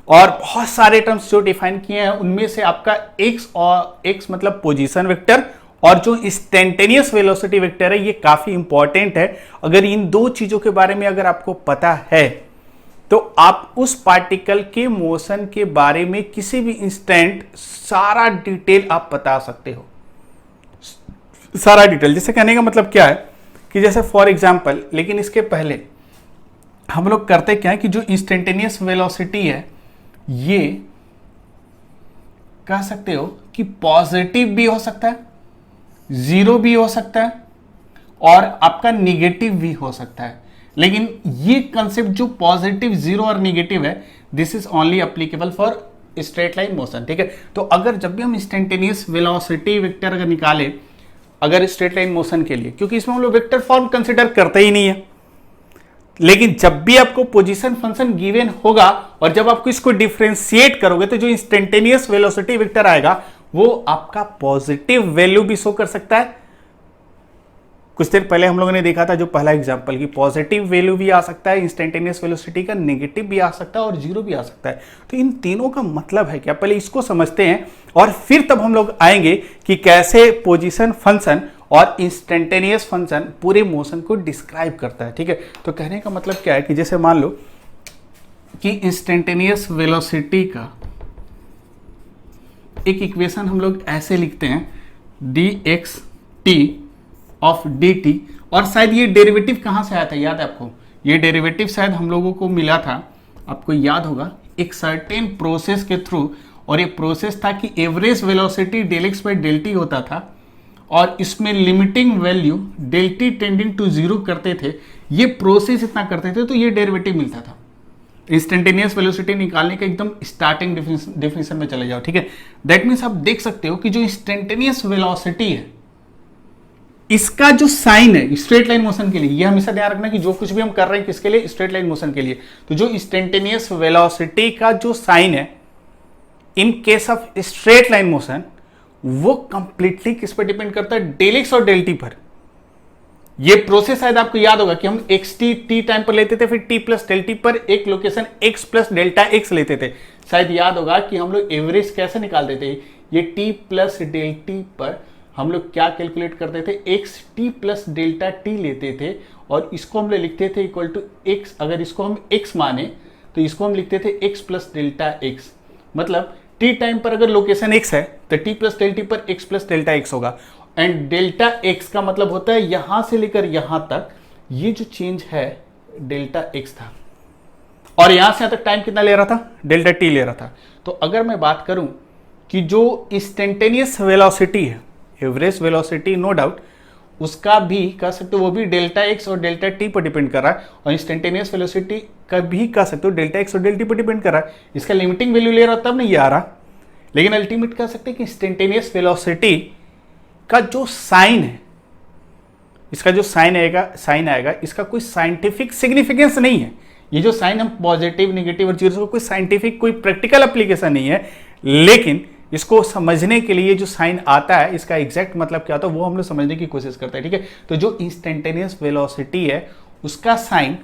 और बहुत सारे टर्म्स जो डिफाइन किए हैं उनमें से आपका एक्स और एक्स मतलब पोजीशन वेक्टर और जो इंस्टेंटेनियस वेलोसिटी वेक्टर है ये काफी इंपॉर्टेंट है। अगर इन दो चीजों के बारे में अगर आपको पता है तो आप उस पार्टिकल के मोशन के बारे में किसी भी इंस्टेंट सारा डिटेल आप बता सकते हो, सारा डिटेल। जैसे कहने का मतलब क्या है कि जैसे फॉर एग्जांपल, लेकिन इसके पहले हम लोग करते क्या है कि जो इंस्टेंटेनियस वेलोसिटी है ये कह सकते हो कि पॉजिटिव भी हो सकता है, जीरो भी हो सकता है और आपका निगेटिव भी हो सकता है। लेकिन ये कंसेप्ट जो पॉजिटिव, जीरो और निगेटिव है, this is only applicable for straight line motion, ठीक है। तो अगर जब भी हम इंस्टेंटेनियस वेलोसिटी वेक्टर अगर निकाले अगर स्ट्रेट लाइन मोशन के लिए, क्योंकि इसमें हम लोग वेक्टर फॉर्म कंसिडर करते ही नहीं है, लेकिन जब भी आपको पोजीशन फंक्शन गिवन होगा और जब आपको इसको डिफरेंशिएट करोगे तो जो इंस्टेंटेनियस वेलोसिटी वेक्टर आएगा वो आपका पॉजिटिव वैल्यू भी शो कर सकता है। कुछ देर पहले हम लोगों ने देखा था जो पहला एग्जांपल की पॉजिटिव वैल्यू भी आ सकता है इंस्टेंटेनियस वेलोसिटी का, नेगेटिव भी आ सकता है और जीरो भी आ सकता है। तो इन तीनों का मतलब है क्या, पहले इसको समझते हैं और फिर तब हम लोग आएंगे कि कैसे पोजीशन फंक्शन और इंस्टेंटेनियस फंक्शन पूरे मोशन को डिस्क्राइब करता है, ठीक है। तो कहने का मतलब क्या है कि जैसे मान लो कि इंस्टेंटेनियस वेलोसिटी का एक इक्वेशन हम लोग ऐसे लिखते हैं dxt ऑफ dt, और शायद ये डेरिवेटिव कहां से आया था, याद है आपको? ये डेरिवेटिव शायद हम लोगों को मिला था, आपको याद होगा, एक सर्टेन प्रोसेस के थ्रू, और ये प्रोसेस था कि average velocity del x by del T होता था और इसमें limiting value del T tending to zero करते थे। ये प्रोसेस इतना करते थे तो ये डेरिवेटिव मिलता था। इंस्टेंटेनियस वेलोसिटी निकालने का एकदम स्टार्टिंग डेफिनेशन में चले जाओ, ठीक है। दैट मीन्स आप देख सकते हो कि जो इंस्टेंटेनियस वेलोसिटी है इसका जो साइन है स्ट्रेट लाइन मोशन के लिए, ये हमेशा ध्यान रखना कि जो कुछ भी हम कर रहे हैं किसके लिए, स्ट्रेट लाइन मोशन के लिए। तो जो इंस्टेंटेनियस वेलोसिटी का जो साइन है इन case of straight line motion वो कंप्लीटली किस पर डिपेंड करता है, डेल एक्स और डेल टी पर। ये प्रोसेस शायद आपको याद होगा कि हम एक्स टी टाइम पर लेते थे, फिर टी प्लस डेल टी पर एक location x plus delta x लेते थे। शायद याद होगा कि हम लोग एवरेज कैसे निकालते थे, ये टी प्लस डेल टी पर हम लोग क्या कैलकुलेट करते थे, x T plus delta T लेते थे और इसको हम लोग लिखते थे इक्वल टू एक्स। अगर इसको हम एक्स माने तो इसको हम लिखते थे एक्स प्लस डेल्टा एक्स। मतलब टी टाइम पर अगर लोकेशन एक्स है तो टी प्लस डेल टी पर एक्स प्लस डेल्टा एक्स होगा, एंड डेल्टा एक्स का मतलब होता है यहां से लेकर यहां तक ये जो चेंज है डेल्टा एक्स था, और यहां से यहां तक टाइम कितना ले रहा था, डेल्टा टी ले रहा था। तो अगर मैं बात करूं कि जो इंस्टेंटेनियस वेलोसिटी है, एवरेज वेलोसिटी नो डाउट, उसका भी कह सकते हो वो भी डेल्टा एक्स और डेल्टा टी पर डिपेंड कर रहा है, और इंस्टेंटेनियस वेलोसिटी का भी कह सकते हो डेल्टा एक्स और डेल्टा टी पर डिपेंड कर रहा है। इसका लिमिटिंग वैल्यू ले रहा तब नहीं आ रहा, लेकिन अल्टीमेट कह सकते हैं कि इंस्टेंटेनियस वेलोसिटी का जो साइन है, इसका जो साइन आएगा इसका कोई साइंटिफिक सिग्निफिकेंस नहीं है। ये जो साइन हम पॉजिटिव, नेगेटिव और जीरो, कोई साइंटिफिक कोई प्रैक्टिकल एप्लीकेशन नहीं है, लेकिन इसको समझने के लिए जो साइन आता है इसका एग्जैक्ट मतलब क्या होता है वो हम लोग समझने की कोशिश करते हैं, ठीक है। तो जो इंस्टेंटेनियस वेलोसिटी है उसका साइन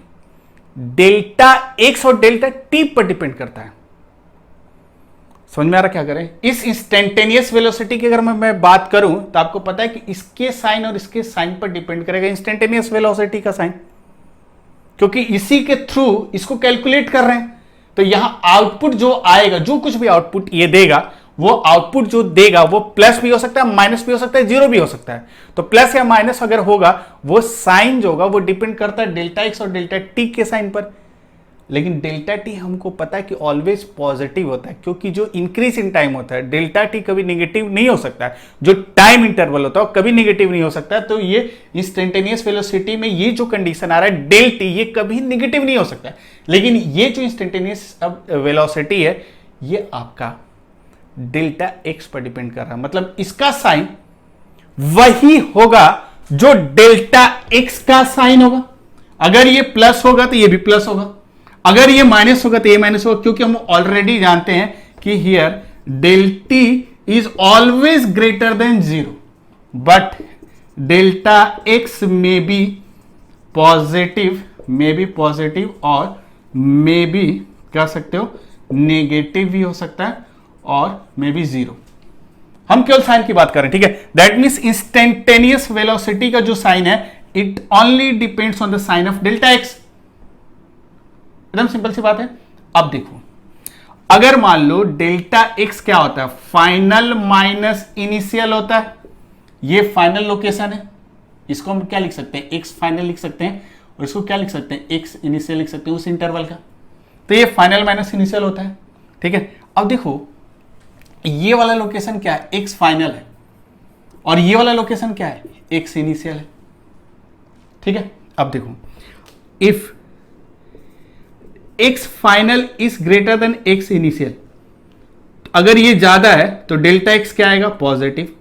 डेल्टा एक्स और डेल्टा टी पर डिपेंड करता है। समझ में आ रहा क्या करें? इस इंस्टेंटेनियस वेलोसिटी की अगर मैं बात करूं तो आपको पता है कि इसके साइन और इसके साइन पर डिपेंड करेगा इंस्टेंटेनियस वेलोसिटी का साइन, क्योंकि इसी के थ्रू इसको कैलकुलेट कर रहे हैं। तो यहां आउटपुट जो आएगा, जो कुछ भी आउटपुट ये देगा, वो आउटपुट जो देगा वो प्लस भी हो सकता है, माइनस भी हो सकता है, जीरो भी हो सकता है। तो प्लस या माइनस अगर होगा वो साइन जो होगा वो डिपेंड करता है डेल्टा एक्स और डेल्टा टी के साइन पर। लेकिन डेल्टा टी हमको पता है कि ऑलवेज पॉजिटिव होता है, क्योंकि जो इंक्रीज इन टाइम होता है डेल्टा टी कभी नेगेटिव नहीं हो सकता है। जो टाइम इंटरवल होता है कभी नेगेटिव नहीं हो सकता है। तो ये इंस्टेंटेनियस वेलोसिटी में ये जो कंडीशन आ रहा है डेल टी, ये कभी नेगेटिव नहीं हो सकता है। लेकिन ये जो इंस्टेंटेनियस वेलोसिटी है ये आपका डेल्टा एक्स पर डिपेंड कर रहा है, मतलब इसका साइन वही होगा जो डेल्टा एक्स का साइन होगा। अगर ये प्लस होगा तो ये भी प्लस होगा, अगर ये माइनस होगा तो ये माइनस होगा, क्योंकि हम ऑलरेडी जानते हैं कि here del T is always greater than zero, but delta X may be positive, और मे बी कह सकते हो नेगेटिव भी हो सकता है, और मे बी जीरो। हम केवल साइन की बात कर रहे हैं, ठीक है। दैट मीन्स इंस्टेंटेनियस वेलोसिटी का जो साइन है it only depends on the sign of delta X. एकदम सिंपल सी बात है। अब देखो, अगर मान लो डेल्टा एक्स क्या होता है, फाइनल माइनस इनिशियल होता है, ये फाइनल लोकेशन है, इसको हम क्या लिख सकते हैं, एक्स फाइनल लिख सकते हैं, और इसको क्या लिख सकते हैं, एक्स इनिशियल लिख सकते हैं उस इंटरवल का। तो ये फाइनल माइनस इनिशियल होता है, ठीक है। अब देखो ये वाला लोकेशन क्या है, एक्स फाइनल है, और ये वाला लोकेशन क्या है, एक्स इनिशियल है, ठीक है। अब देखो if x final is greater than x initial, अगर ये ज्यादा है तो डेल्टा एक्स क्या आएगा, पॉजिटिव।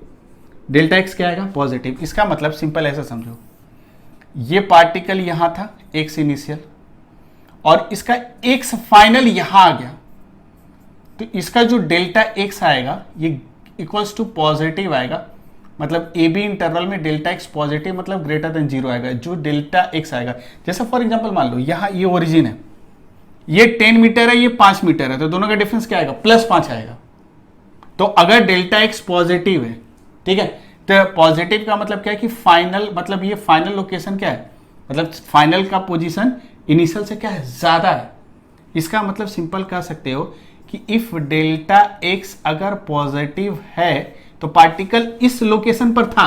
डेल्टा एक्स क्या आएगा, पॉजिटिव। इसका मतलब सिंपल ऐसा समझो, ये पार्टिकल यहां था एक्स इनिशियल, और इसका एक्स फाइनल यहां आ गया, तो इसका जो डेल्टा एक्स आएगा ये इक्वल्स टू पॉजिटिव आएगा। मतलब ए बी इंटरवल में डेल्टा एक्स पॉजिटिव मतलब ग्रेटर देन 0 आएगा, जो डेल्टा एक्स आएगा। जैसे फॉर एग्जांपल मान लो यहां ये ओरिजिन है, ये 10 मीटर है, ये 5 मीटर है, तो दोनों का डिफरेंस क्या आएगा, +5 आएगा। तो अगर डेल्टा एक्स पॉजिटिव है, ठीक है, तो पॉजिटिव का मतलब क्या है कि फाइनल, मतलब ये फाइनल लोकेशन क्या है, मतलब फाइनल का पोजीशन इनिशियल से क्या है, ज्यादा है। इसका मतलब सिंपल कह सकते हो कि इफ डेल्टा एक्स अगर पॉजिटिव है तो पार्टिकल इस लोकेशन पर था,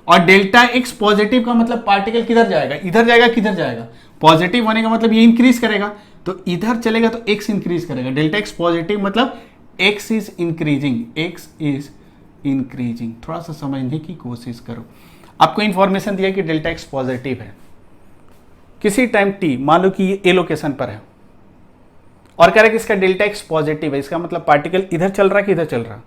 और डेल्टा एक्स पॉजिटिव का मतलब पार्टिकल किधर जाएगा, इधर जाएगा, किधर जाएगा, पॉजिटिव होने का मतलब ये इंक्रीज करेगा, तो इधर चलेगा तो एक्स इंक्रीज करेगा। डेल्टा एक्स पॉजिटिव मतलब x is increasing, x is increasing. थोड़ा सा समझने की कोशिश करो। आपको इंफॉर्मेशन दिया कि डेल्टा एक्स पॉजिटिव है किसी टाइम टी, मान लो कि ये ए लोकेशन पर है, और कह रहा है कि इसका डेल्टा एक्स पॉजिटिव है, इसका मतलब पार्टिकल इधर चल रहा है कि इधर चल रहा,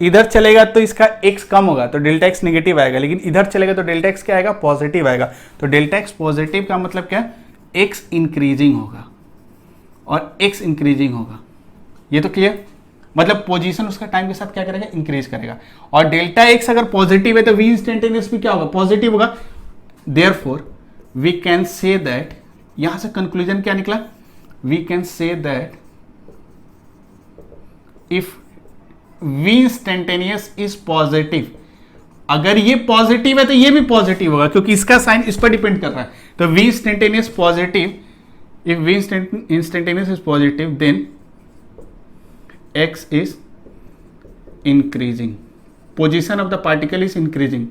इधर चलेगा तो इसका एक्स कम होगा तो डेल्टा एक्स नेगेटिव आएगा, लेकिन इधर चलेगा तो डेल्टा एक्स क्या आएगा, पॉजिटिव आएगा। तो डेल्टा एक्स पॉजिटिव का मतलब क्या, एक्स इंक्रीजिंग होगा, और एक्स इंक्रीजिंग होगा। ये तो क्लियर, मतलब पोजीशन उसका टाइम के साथ क्या करेगा, इंक्रीज करेगा। और डेल्टा एक्स अगर पॉजिटिव है तो वी इंस्टेंटेनियस भी क्या होगा, पॉजिटिव होगा। Therefore we can say that, यहां से कंक्लूजन क्या निकला, we can say that if v instantaneous is positive, अगर ये पॉजिटिव है तो ये भी पॉजिटिव होगा, क्योंकि इसका साइन इस पर डिपेंड कर रहा है। तो v instantaneous positive, if v instantaneous is positive then x is increasing, position of the particle is increasing,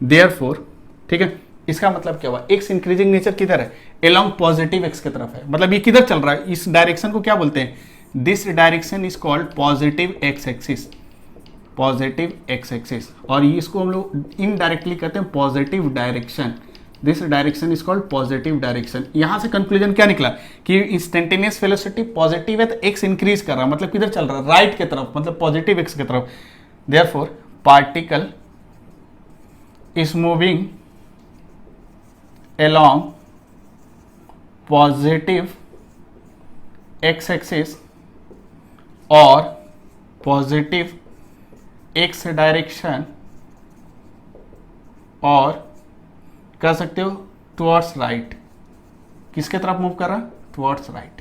therefore, ठीक है, इसका मतलब क्या हुआ, x इंक्रीजिंग नेचर किधर है, along पॉजिटिव x की तरफ है, मतलब ये किधर चल रहा है, इस डायरेक्शन को क्या बोलते हैं, this direction is called positive x axis, positive x axis, और इसको हम लोग इनडायरेक्टली कहते हैं positive direction. This direction is called positive direction. यहां से कंक्लूजन क्या निकला कि इंस्टेंटेनियस वेलोसिटी पॉजिटिव है तो एक्स इंक्रीज कर रहा है, मतलब किधर चल रहा है, राइट की तरफ, मतलब पॉजिटिव एक्स की तरफ। Therefore particle is moving along positive x axis और पॉजिटिव एक्स डायरेक्शन, और कह सकते हो टुवर्ड्स राइट, किसके तरफ मूव कर रहा है, टुवर्ड्स राइट,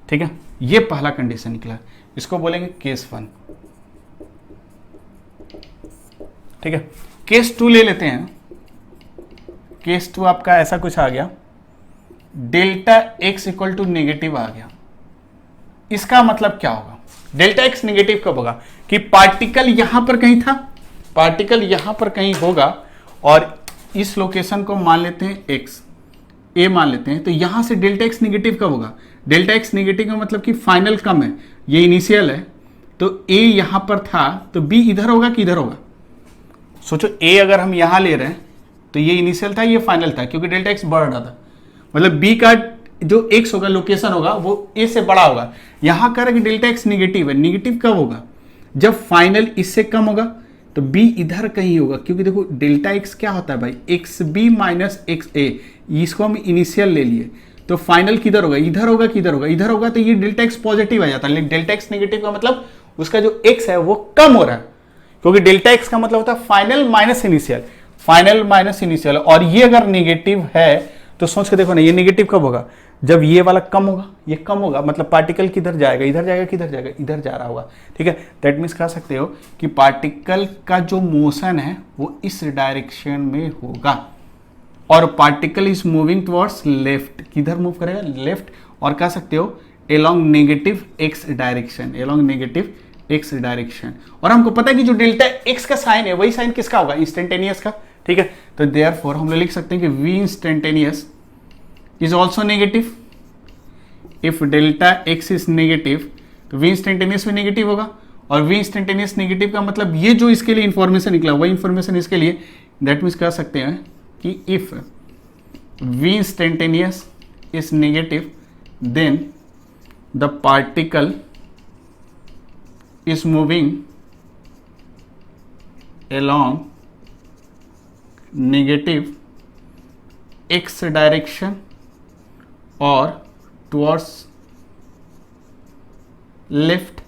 ठीक है। ये पहला कंडीशन निकला, इसको बोलेंगे केस 1, ठीक है। केस 2 ले लेते हैं। केस 2 आपका ऐसा कुछ आ गया, delta X equal to negative आ गया। इसका मतलब क्या होगा, डेल्टा एक्स नेगेटिव कब होगा, कि पार्टिकल यहां पर कहीं था, पार्टिकल यहां पर कहीं होगा, और इस लोकेशन को मान लेते हैं एक्स, ए मान लेते हैं, तो यहां से डेल्टा एक्स नेगेटिव कब होगा, डेल्टा एक्स नेगेटिव का मतलब कि फाइनल कम है, ये इनिशियल है, तो ए यहां पर था तो बी इधर होगा कि इधर होगा। सोचो ए अगर हम यहां ले रहे हैं तो ये इनिशियल था, ये फाइनल था, क्योंकि डेल्टा एक्स बढ़ रहा था, मतलब बी का जो एक्स होगा लोकेशन होगा वो ए से बड़ा होगा। यहां कह रहा है कि डेल्टा एक्स नेगेटिव है, नेगेटिव कब होगा, जब फाइनल इससे कम होगा, तो b इधर कहीं होगा, क्योंकि देखो डेल्टा x क्या होता है भाई, एक्स बी माइनस एक्स ए, इसको हम इनिशियल ले लिए, तो फाइनल किधर होगा, इधर होगा कि इधर होगा, इधर होगा, तो ये डेल्टा x पॉजिटिव आ जाता है। लेकिन डेल्टा x नेगेटिव का मतलब उसका जो x है वो कम हो रहा है, क्योंकि डेल्टा x का मतलब होता है final minus initial, final minus initial, और ये अगर नेगेटिव है तो सोच के देखो ना, ये नेगेटिव कब होगा, जब ये वाला कम होगा, ये कम होगा, मतलब पार्टिकल किधर जाएगा, इधर जाएगा, किधर जाएगा, इधर जा रहा होगा। ठीक है, दैट मीन्स कह सकते हो कि पार्टिकल का जो मोशन है वो इस डायरेक्शन में होगा, और particle is moving towards left, किधर मूव करेगा, लेफ्ट, और कह सकते हो along negative x direction, along negative x direction. और हमको पता है कि जो डेल्टा एक्स का साइन है वही साइन किसका होगा, इंस्टेंटेनियस का। ठीक है, तो देयरफॉर हम लोग लिख सकते हैं कि v instantaneous is also negative. If delta x is negative तो v इंस्टेंटेनियस भी नेगेटिव होगा, और v इंस्टेंटेनियस नेगेटिव का मतलब ये जो इसके लिए इंफॉर्मेशन निकला वही इंफॉर्मेशन इसके लिए, दैट मीन्स कह सकते हैं कि if v instantaneous is negative then the particle is moving along negative x direction or towards left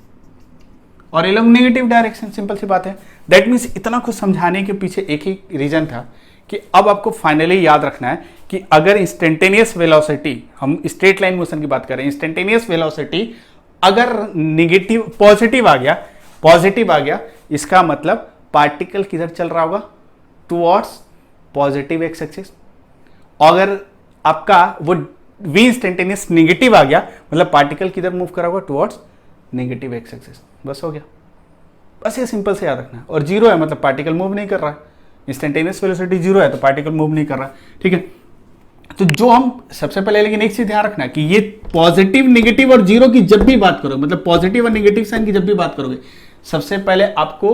और along negative direction। सिंपल सी बात है। दैट मीन्स इतना कुछ समझाने के पीछे एक ही रीजन था कि अब आपको फाइनली याद रखना है कि अगर इंस्टेंटेनियस वेलोसिटी, हम स्ट्रेट लाइन मोशन की बात करें, इंस्टेंटेनियस वेलोसिटी अगर नेगेटिव पॉजिटिव आ गया, इसका मतलब पार्टिकल किधर चल रहा होगा, टुवर्ड्स पॉजिटिव एक्स एक्सिस। अगर आपका वो v इंस्टेंटेनियस नेगेटिव आ गया, मतलब पार्टिकल किधर मूव करा होगा, टुवर्ड्स नेगेटिव एक्स एक्सिस। बस हो गया, बस ये सिंपल से याद रखना है। और जीरो है मतलब पार्टिकल मूव नहीं कर रहा है, इंस्टेंटेनियस वेलोसिटी जीरो है तो पार्टिकल मूव नहीं कर रहा है। ठीक है, तो जो हम सबसे पहले, लेकिन एक चीज ध्यान रखना कि ये पॉजिटिव, नेगेटिव और जीरो की जब भी बात करोगे, मतलब पॉजिटिव और नेगेटिव साइन की जब भी बात करोगे, सबसे पहले आपको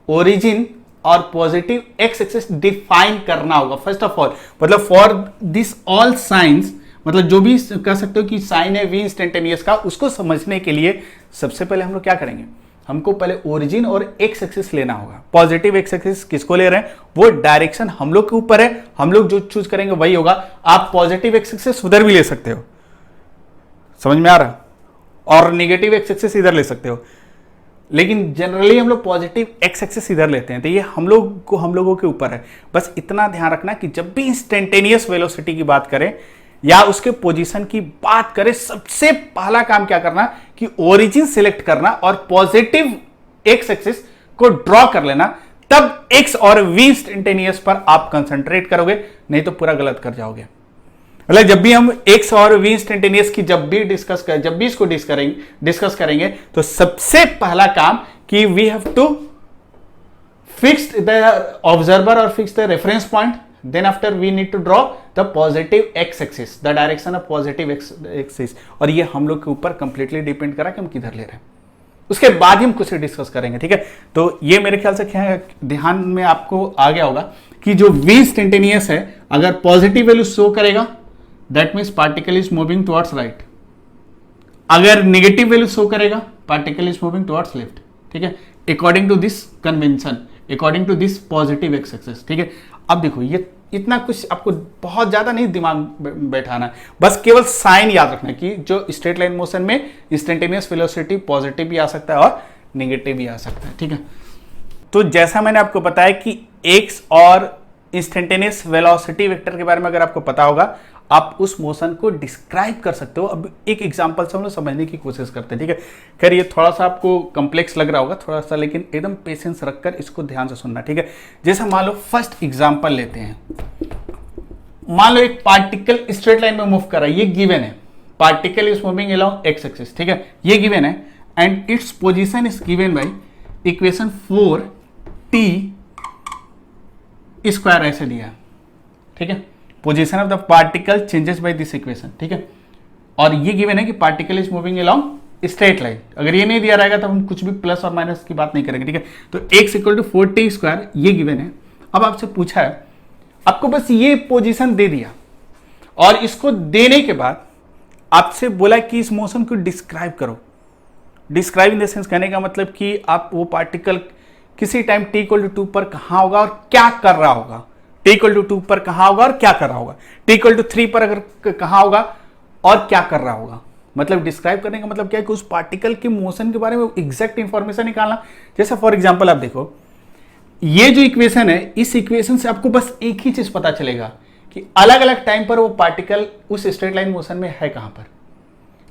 ओरिजिन और पॉजिटिव एक्स एक्सिस डिफाइन करना होगा फर्स्ट ऑफ ऑल। मतलब फॉर दिस ऑल साइंस, मतलब जो भी कह सकते हो कि साइन है v इंस्टेंटेनियस का, उसको समझने के लिए सबसे पहले हम लोग क्या करेंगे, हमको पहले ओरिजिन और एक्स एक्सिस लेना होगा। पॉजिटिव एक्स एक्सिस किसको ले रहे हैं, वो डायरेक्शन हम लोग के ऊपर है, हम लोग जो चूज करेंगे वही होगा। आप पॉजिटिव एक्स एक्सिस उधर भी ले सकते हो, समझ में आ रहा, और नेगेटिव एक्स एक्सिस इधर ले सकते हो, लेकिन जनरली हम लोग पॉजिटिव एक्स एक्सिस इधर लेते हैं, तो ये हम लोगों के ऊपर है। बस इतना ध्यान रखना कि जब भी इंस्टेंटेनियस वेलोसिटी की बात करें या उसके पोजीशन की बात करें, सबसे पहला काम क्या करना कि ओरिजिन सिलेक्ट करना और पॉजिटिव एक्स एक्सिस को ड्रॉ कर लेना, तब एक्स और वी इंस्टेंटेनियस पर आप कंसंट्रेट करोगे, नहीं तो पूरा गलत कर जाओगे। मतलब जब भी हम एक्स और वी इंस्टेंटेनियस की जब भी इसको डिस्कस करेंगे तो सबसे पहला काम कि we have to fix the observer और fix the reference point, then after we need to draw the positive x axis, the direction of positive x axis, और ये हम लोग के ऊपर कंप्लीटली डिपेंड करा कि हम किधर ले रहे हैं। उसके बाद ही हम कुछ डिस्कस करेंगे। ठीक है, तो ये मेरे ख्याल से क्या है, ध्यान में आपको आ गया होगा कि जो v इंस्टेंटेनियस है अगर पॉजिटिव वैल्यू शो करेगा that means particle is moving towards right, अगर नेगेटिव वैल्यू शो करेगा particle is moving towards left. ठीक है, according to this convention, according to this positive x axis. ठीक है, अब देखो ये इतना कुछ आपको बहुत ज्यादा नहीं दिमाग बैठाना है, बस केवल साइन याद रखना है कि जो स्ट्रेट लाइन मोशन में इंस्टेंटेनियस वेलोसिटी पॉजिटिव भी आ सकता है और नेगेटिव भी आ सकता है। ठीक है, तो जैसा मैंने आपको बताया कि एक्स और इंस्टेंटेनियस वेलोसिटी वेक्टर के बारे में अगर आपको पता होगा, आप उस मोशन को डिस्क्राइब कर सकते हो। अब एक एग्जांपल से हम लोग समझने की कोशिश करते हैं। ठीक है, खैर ये थोड़ा सा आपको कॉम्प्लेक्स लग रहा होगा थोड़ा सा, लेकिन एकदम पेशेंस रखकर इसको ध्यान से सुनना। ठीक है, जैसे मान लो फर्स्ट एग्जांपल लेते हैं, मान लो एक पार्टिकल स्ट्रेट लाइन में मूव कर रहा है, ये गिवन है, particle is moving along x axis. ठीक है, ये गिवन है and its position is given by equation 4t square ऐसे दिया। ठीक है, position of the particle changes by this equation. ठीक है, और ये गिवन है कि particle is moving along straight line. अगर ये नहीं दिया रहेगा तो हम कुछ भी प्लस और माइनस की बात नहीं करेंगे। ठीक है, तो x equal to 4t square ये गिवन है। अब आपसे पूछा है, आपको बस ये पोजीशन दे दिया और इसको देने के बाद आपसे बोला कि इस मोशन को डिस्क्राइब करो। डिस्क्राइब इन द सेंस कहने का मतलब कि आप वो पार्टिकल किसी टाइम t इक्वल टू 2 पर कहां होगा और क्या कर रहा होगा, t इक्वल टू 2 पर कहां होगा और क्या कर रहा होगा, t इक्वल टू 3 पर अगर कहां होगा और क्या कर रहा होगा। मतलब डिस्क्राइब करने का मतलब क्या है कि उस पार्टिकल के मोशन के बारे में एग्जैक्ट इंफॉर्मेशन निकालना। जैसे फॉर एग्जांपल आप देखो, ये जो इक्वेशन है, इस इक्वेशन से आपको बस एक ही चीज पता चलेगा कि अलग अलग टाइम पर वो पार्टिकल उस स्ट्रेट लाइन मोशन में है कहां पर।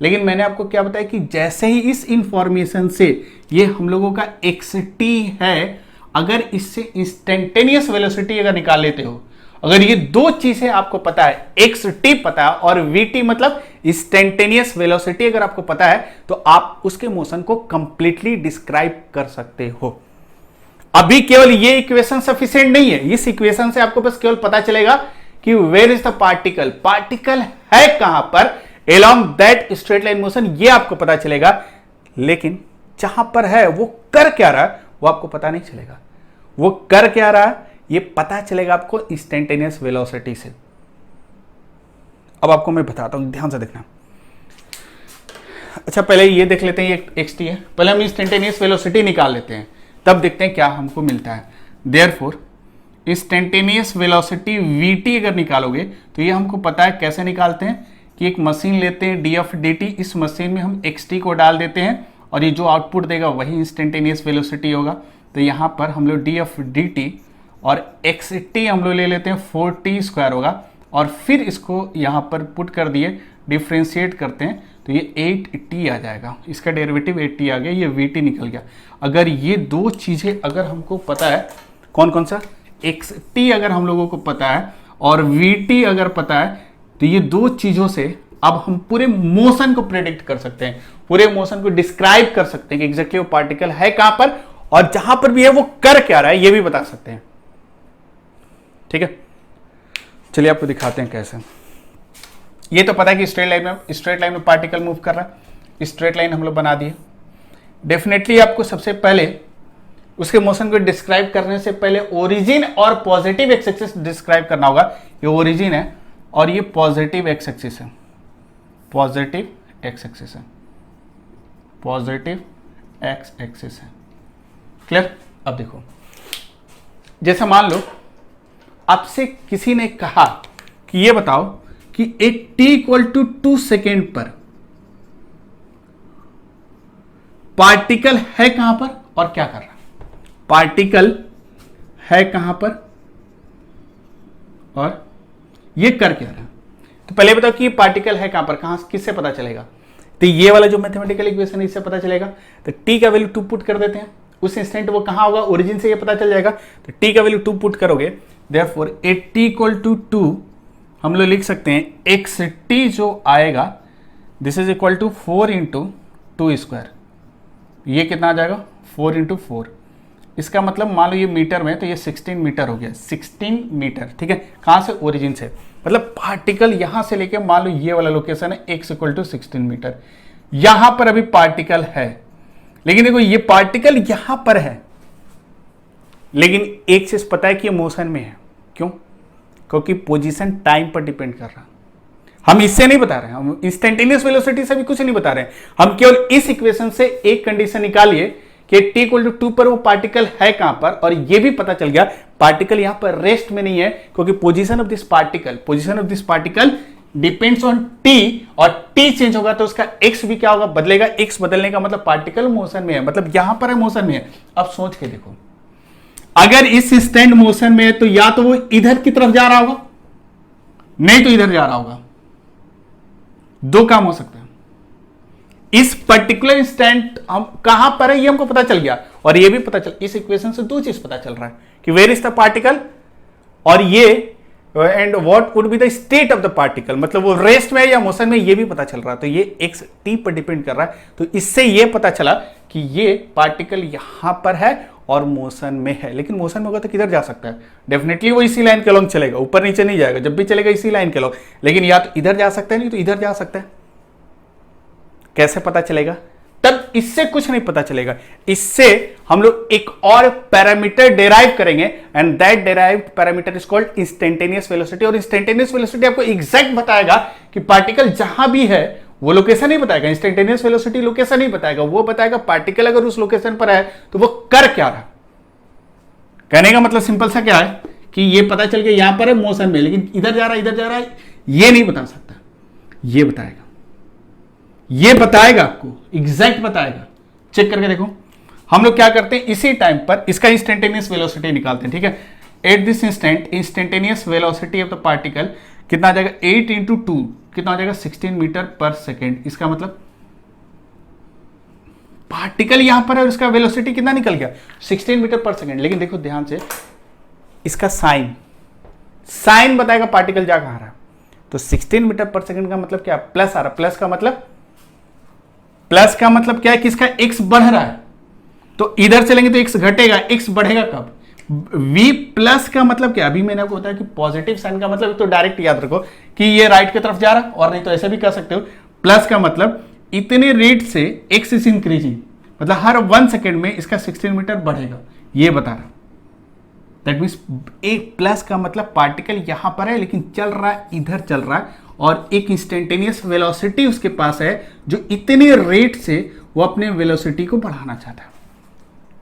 लेकिन मैंने आपको क्या बताया कि जैसे ही इस इंफॉर्मेशन से ये हम लोगों का xt है, अगर इससे इंस्टेंटेनियस वेलोसिटी अगर निकाल लेते हो, अगर ये दो चीजें आपको पता है, xt पता है और vt मतलब इंस्टेंटेनियस वेलोसिटी अगर आपको पता है, तो आप उसके मोशन को कंप्लीटली डिस्क्राइब कर सकते हो। अभी केवल ये इक्वेशन सफिशिएंट नहीं है, इस इक्वेशन से आपको बस केवल पता चलेगा कि where is the particle, particle है कहां पर along that straight line motion, ये आपको पता चलेगा। लेकिन जहां पर है वो कर क्या रहा है वो आपको पता नहीं चलेगा। वो कर क्या रहा है ये पता चलेगा आपको इंस्टेंटेनियस वेलोसिटी से। अब आपको मैं बताता हूं, ध्यान से देखना। अच्छा पहले ये देख लेते हैं, ये xt है, पहले हम इंस्टेंटेनियस वेलोसिटी निकाल लेते हैं, तब देखते हैं क्या हमको मिलता है। देयरफॉर इंस्टेंटेनियस वेलोसिटी vt अगर निकालोगे तो ये हमको पता है कैसे निकालते हैं कि एक मशीन लेते हैं df dt, इस मशीन में हम xt को डाल देते हैं और ये जो आउटपुट देगा वही इंस्टेंटेनियस वेलोसिटी होगा। तो यहां पर हम लोग df dt और xt हम लोग ले लेते हैं 4t² होगा, और फिर इसको यहां पर पुट कर दिए, डिफ्रेंशिएट करते हैं तो ये 8t आ जाएगा, इसका डेरिवेटिव 8t आ गया, ये vt निकल गया। अगर ये दो चीजें अगर हमको पता है, कौन कौन सा, xt अगर हम लोगों को पता है और vt अगर पता है, तो ये दो चीजों से अब हम पूरे मोशन को प्रेडिक्ट कर सकते हैं, पूरे मोशन को डिस्क्राइब कर सकते हैं कि एग्जैक्टली वो पार्टिकल है कहां पर और जहां पर भी है वो कर क्या रहा है ये भी बता सकते हैं। ठीक है, चलिए आपको दिखाते हैं कैसे। ये तो पता है कि स्ट्रेट लाइन में पार्टिकल मूव कर रहा है, स्ट्रेट लाइन हम लोग बना दिए। डेफिनेटली आपको सबसे पहले उसके मोशन को डिस्क्राइब करने से पहले ओरिजिन और पॉजिटिव एक्स एक्सिस डिस्क्राइब करना होगा। ये ओरिजिन है और ये पॉजिटिव एक्स एक्सिस है, पॉजिटिव एक्स एक्सिस है, पॉजिटिव एक्स एक्सिस है। क्लियर? अब देखो, जैसे मान लो आपसे किसी ने कहा कि ये बताओ कि एक t = 2 सेकेंड पर पार्टिकल है कहां पर और क्या कर रहा है, पार्टिकल है कहां पर और ये कर क्या रहा है। तो पहले बताओ कि ये पार्टिकल है कहां पर, कहां, किससे पता चलेगा। तो ये वाला जो मैथमेटिकल इक्वेशन इससे पता चलेगा। तो t का वैल्यू 2 पुट कर देते हैं, उस इंस्टेंट वो कहां होगा, ओरिजिन से ये पता चल जाएगा। तो t का वैल्यू 2 पुट करोगे, देयरफॉर t = 2 हम लोग लिख सकते हैं xt जो आएगा दिस इज इक्वल टू 4 × 2²। ये कितना आ जाएगा, 4 × 4। इसका मतलब मान लो ये मीटर में, तो ये 16 मीटर हो गया, 16 मीटर। ठीक है, कहां से, ओरिजिन से। मतलब पार्टिकल यहां से लेके मान लो ये वाला लोकेशन है x = 16 मीटर, यहां पर अभी पार्टिकल है। लेकिन देखो ये पार्टिकल यहां पर है, लेकिन एक चीज पता है कि ये मोशन में है। क्यों? क्योंकि पोजीशन टाइम पर डिपेंड कर रहा है। हम इससे नहीं बता रहे हैं, हम इंस्टेंटेनियस वेलोसिटी से भी कुछ नहीं बता रहे हैं, हम केवल इस इक्वेशन से एक कंडीशन निकालिए कि t = 2 पर वो पार्टिकल है कहां पर, और ये भी पता चल गया पार्टिकल यहां पर रेस्ट में नहीं है, क्योंकि position of this particle depends on t, और t चेंज होगा तो उसका x भी क्या होगा, बदलेगा। x बदलने का मतलब पार्टिकल मोशन में है, मतलब यहां पर है, मोशन में है। अब सोच के देखो, अगर इस इंस्टेंट मोशन में है तो या तो वो इधर की तरफ जा रहा होगा, नहीं तो इधर जा रहा होगा। दो काम हो सकते हैं। इस पर्टिकुलर इंस्टेंट हम कहां पर है ये हमको पता चल गया, और ये भी पता चल, इस इक्वेशन से दो चीज पता चल रहा है कि वेयर इज द पार्टिकल, और ये and what would be the state of the particle, मतलब वो रेस्ट में है या मोशन में, ये भी पता चल रहा है। तो ये x t पर डिपेंड कर रहा है। तो इससे ये पता चला कि ये पार्टिकल यहां पर है और मोशन में है। लेकिन मोशन में होगा तो किधर जा सकता है, डेफिनेटली वो इसी लाइन के लॉन्ग चलेगा, ऊपर नीचे नहीं जाएगा, जब भी चलेगा इसी लाइन के लॉन्ग। लेकिन या तो इधर जा सकता है, नहीं तो इधर जा सकता है। कैसे पता चलेगा? तब इससे कुछ नहीं पता चलेगा, इससे हम लोग एक और पैरामीटर डेराइव करेंगे, and that derived parameter is called instantaneous velocity. और इंस्टेंटेनियस वेलोसिटी आपको एग्जैक्ट बताएगा कि पार्टिकल जहां भी है, वो लोकेशन नहीं बताएगा। इंस्टेंटेनियस वेलोसिटी लोकेशन नहीं बताएगा, वो बताएगा पार्टिकल अगर उस लोकेशन पर है तो वो कर क्या रहा। कहने का मतलब सिंपल सा क्या है कि ये पता चल गया यहां पर है, मोशन में, लेकिन इधर जा रहा है, इधर जा रहा है, ये नहीं बता सकता। ये बताएगा, ये बताएगा, आपको एग्जैक्ट बताएगा। चेक करके देखो, हम लोग क्या करते हैं, इसी टाइम पर इसका इंस्टेंटेनियस वेलोसिटी निकालते हैं। ठीक है, at this instant instantaneous velocity of the particle कितना आ जाएगा 8 इंटू 2 कितना आ जाएगा 16 मीटर पर सेकेंड। इसका मतलब पार्टिकल यहां पर है और इसका वेलोसिटी कितना निकल गया 16 मीटर पर सेकेंड। लेकिन देखो ध्यान से इसका साइन बताएगा पार्टिकल जा कहां रहा है। तो 16 मीटर पर सेकेंड का मतलब क्या प्लस आ रहा है। प्लस का मतलब क्या है कि इसका x बढ़ रहा है, तो इधर चलेंगे तो x घटेगा, x बढ़ेगा कब v प्लस का मतलब क्या, अभी मैंने आपको बताया कि पॉजिटिव साइन का मतलब तो डायरेक्ट याद रखो कि ये राइट की तरफ जा रहा है, और नहीं तो ऐसे भी कर सकते हो। प्लस का मतलब इतने रेट से x इज इंक्रीजिंग, मतलब हर 1 सेकेंड में इसका 16 मीटर बढ़ेगा, ये बता रहा। दैट मीन्स एक प्लस का मतलब पार्टिकल यहां पर है लेकिन चल रहा है, इधर चल रहा है, और एक इंस्टेंटेनियस वेलोसिटी उसके पास है जो इतने रेट से वो अपने वेलोसिटी को बढ़ाना चाहता है।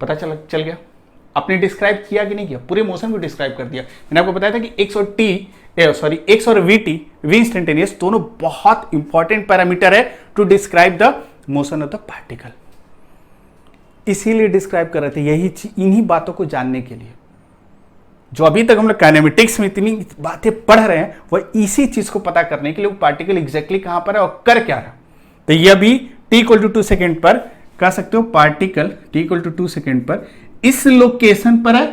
पता चल गया। आपने डिस्क्राइब किया कि नहीं किया, पूरे मोशन को डिस्क्राइब कर दिया। मैंने आपको बताया था कि एक्स और वी इंस्टेंटेनियस दोनों बहुत इंपॉर्टेंट पैरामीटर है to describe the motion of the particle. इसीलिए डिस्क्राइब कर रहे थे, यही इन्हीं बातों को जानने के लिए। जो अभी तक हम लोग काइनेमेटिक्स में इतनी बातें पढ़ रहे हैं वह इसी चीज को पता करने के लिए वो पार्टिकल एग्जैक्टली कहां पर है और कर क्या रहा। तो ये अभी t=2 सेकेंड पर कह सकते हो पार्टिकल t=2 सेकेंड पर इस लोकेशन पर है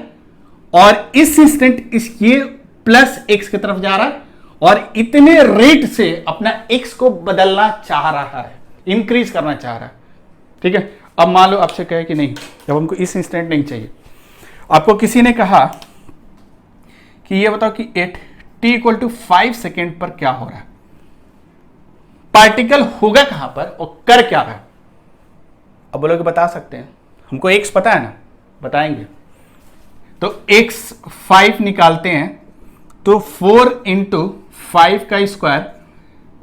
और इस इंस्टेंट ये प्लस x की तरफ जा रहा है और इतने रेट से अपना x को बदलना चाह रहा है, इंक्रीज करना चाह रहा है। ठीक है, अब मान लो आपसे कहे कि नहीं, जब हमको इस इंस्टेंट नहीं चाहिए, आपको किसी ने कहा कि ये बताओ कि t=5 सेकेंड पर क्या हो रहा है, पार्टिकल होगा कहां पर और कर क्या रहा है। अब बोलोगे बता सकते हैं, हमको x पता है ना, बताएंगे। तो x 5 निकालते हैं तो 4 इंटू 5 का स्क्वायर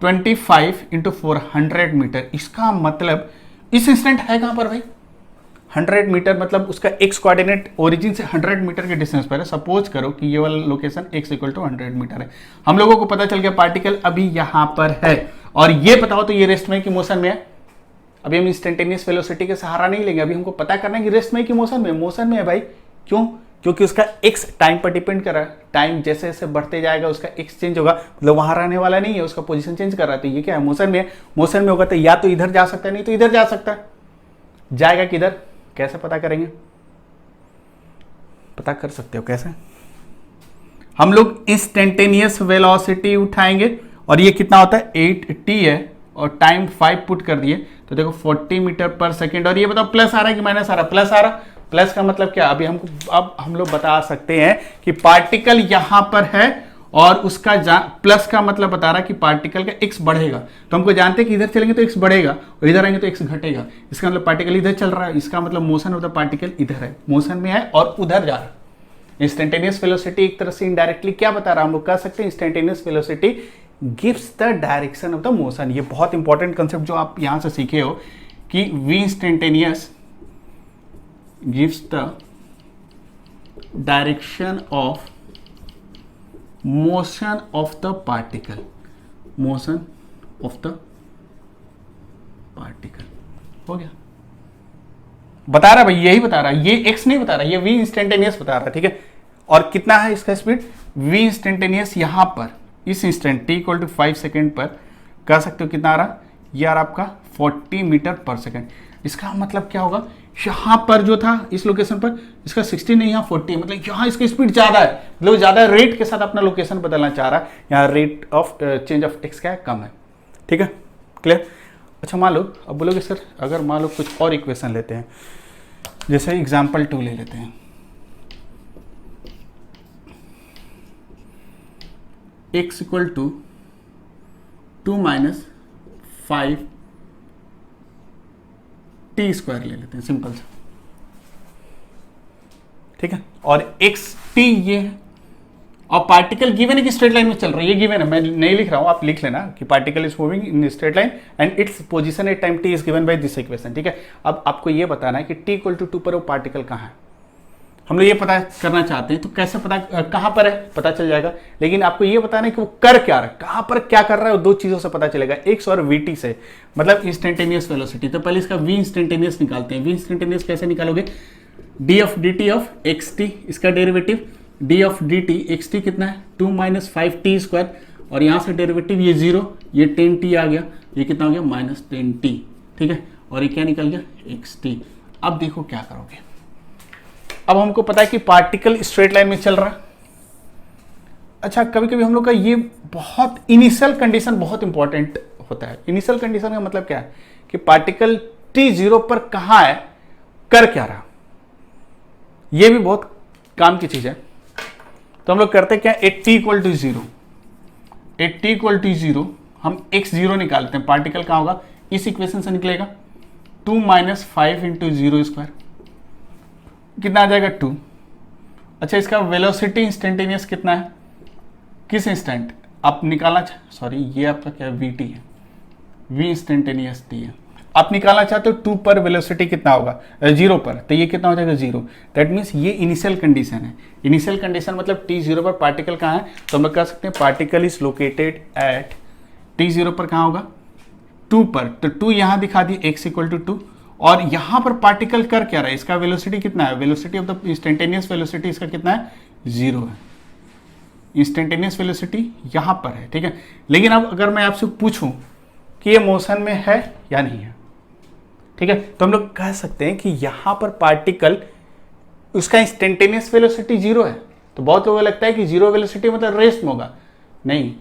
25 इंटू 400 मीटर। इसका मतलब इस इंस्टेंट है कहां पर भाई 100 मीटर, मतलब उसका x कोऑर्डिनेट ओरिजिन से 100 मीटर के डिस्टेंस पर है। सपोज करो कि ये वाला लोकेशन x = 100 मीटर है। हम लोगों को पता चल गया पार्टिकल अभी यहां पर है और ये बताओ तो ये रेस्ट में की मोशन में है। अभी हम इंस्टेंटेनियस वेलोसिटी के सहारा नहीं लेंगे, अभी हमको पता करना है कि रेस्ट में की मोशन में है भाई। क्यों? क्योंकि उसका x टाइम पर डिपेंड कर रहा है। टाइम जैसे जैसे बढ़ते जाएगा उसका x चेंज होगा, मतलब वहां रहने वाला नहीं है, उसका पोजीशन चेंज कर रहा है। तो ये क्या है, मोशन में है। मोशन में होगा तो या तो इधर जा सकता है, नहीं तो इधर जा सकता है। जाएगा किधर, कैसे पता करेंगे? पता कर सकते हो कैसे? हम लोग इंस्टेंटेनियस वेलोसिटी उठाएंगे और ये कितना होता है 8t है और टाइम 5 पुट कर दिए तो देखो 40 मीटर पर सेकेंड। और ये बताओ प्लस आ रहा है कि माइनस आ रहा है? प्लस आ रहा। प्लस का मतलब क्या, अभी हमको अब हम लोग बता सकते हैं कि पार्टिकल यहां पर है और उसका प्लस का मतलब बता रहा है कि पार्टिकल का x बढ़ेगा। तो हमको जानते हैं कि इधर चलेंगे तो x बढ़ेगा और इधर आएंगे तो x घटेगा। इसका मतलब पार्टिकल इधर चल रहा है, इसका मतलब मोशन ऑफ द पार्टिकल इधर है, मोशन में है और उधर जा रहा है। इंस्टेंटेनियस वेलोसिटी एक तरह से इनडायरेक्टली क्या बता रहा है, हम लोग कह सकते हैं instantaneous velocity gives the direction of the motion. ये बहुत इंपॉर्टेंट कंसेप्ट जो आप यहां से सीखे हो कि v instantaneous gives the direction of motion of the particle, motion of the particle. हो गया, बता रहा भाई, यही बता रहा है, ये x नहीं बता रहा, ये v इंस्टेंटेनियस बता रहा है। ठीक है, और कितना है इसका स्पीड v इंस्टेंटेनियस यहां पर इस इंस्टेंट t=5 सेकेंड पर कह सकते हो कितना आ रहा, ये आ रहा आपका 40 मीटर पर सेकेंड। इसका मतलब क्या होगा, यहां पर जो था इस लोकेशन पर इसका 60 नहीं, यहां 40, मतलब यहां इसका स्पीड ज्यादा है, मतलब ज्यादा रेट के साथ अपना लोकेशन बदलना चाह रहा है। यहां rate of change of x क्या है, कम है। ठीक है, क्लियर? अच्छा मान लो, अब बोलोगे सर अगर मान लो कुछ और इक्वेशन लेते हैं, जैसे एग्जाम्पल 2 ले लेते हैं, x = 2 - 5 t² ले लेते हैं, सिंपल सा। ठीक है, और xt ये है और पार्टिकल गिवन है कि स्ट्रेट लाइन में चल रहा है, ये गिवन है, मैं नहीं लिख रहा हूं, आप लिख लेना कि particle is moving in straight line and its position at time t is given by this equation. ठीक है, अब आपको ये बताना है कि t=2 पर वो पार्टिकल कहां है। हम लोग ये पता करना चाहते हैं तो कैसे पता, कहां पर है पता चल जाएगा, लेकिन आपको ये बताना है कि वो कर क्या रहा है, कहां पर क्या कर रहा है, वो दो चीजों से पता चलेगा, x और vt से, मतलब इंस्टेंटेनियस वेलोसिटी। तो पहले इसका v इंस्टेंटेनियस निकालते हैं। v इंस्टेंटेनियस कैसे निकालोगे, d of dt of xt, इसका derivative D of D T x T कितना है 2 माइनस 5t², और यहाँ से डेरिवेटिव ये 0, ये 10t आ गया, ये कितना हो गया -10t, ठीक है, और ये क्या निकल गया xt। अब देखो क्या करोगे, अब हमको पता है कि पार्टिकल स्ट्रेट लाइन में चल रहा है। अच्छा, कभी कभी हम लोग का ये बहुत इनिशियल कंडीशन बहुत इंपॉर्टेंट होता है। इनिशियल कंडीशन का मतलब क्या है कि पार्टिकल t0 पर कहाँ है, कर क्या रहा, ये भी बहुत काम की चीज है। तो हम लोग करते क्या, एट t = 0, एट t = 0 हम x0 निकालते हैं, पार्टिकल कहाँ होगा, इस इक्वेशन से निकलेगा 2 माइनस 5 इंटू 0², कितना आ जाएगा 2। अच्छा, इसका वेलोसिटी इंस्टेंटेनियस कितना है, किस इंस्टेंट आप निकालना सॉरी ये आपका क्या वीटी है, v इंस्टेंटेनियस t है, आप निकालना चाहते हो 2 पर वेलोसिटी कितना होगा 0 पर, तो ये कितना हो जाएगा 0। दैट मीन्स ये इनिशियल कंडीशन है। इनिशियल कंडीशन मतलब t0 पर पार्टिकल कहाँ है, तो हम लोग कह सकते हैं particle is located at t0 पर कहाँ होगा 2 पर, तो 2 यहाँ दिखा दिए x = 2, और यहाँ पर पार्टिकल कर क्या रहा है, इसका वेलोसिटी कितना है, velocity of the instantaneous velocity इसका कितना है 0 है, इंस्टेंटेनियस वेलोसिटी यहाँ पर है, ठीक है। लेकिन अब अगर मैं आपसे पूछूं कि ये मोशन में है या नहीं है, ठीक है, तो हम लोग कह सकते हैं कि यहाँ पर पार्टिकल उसका इंस्टेंटेनियस वेलोसिटी 0 है। तो बहुत लोगों को लगता है कि 0 वेलोसिटी मतलब रेस्ट में होगा, नहीं,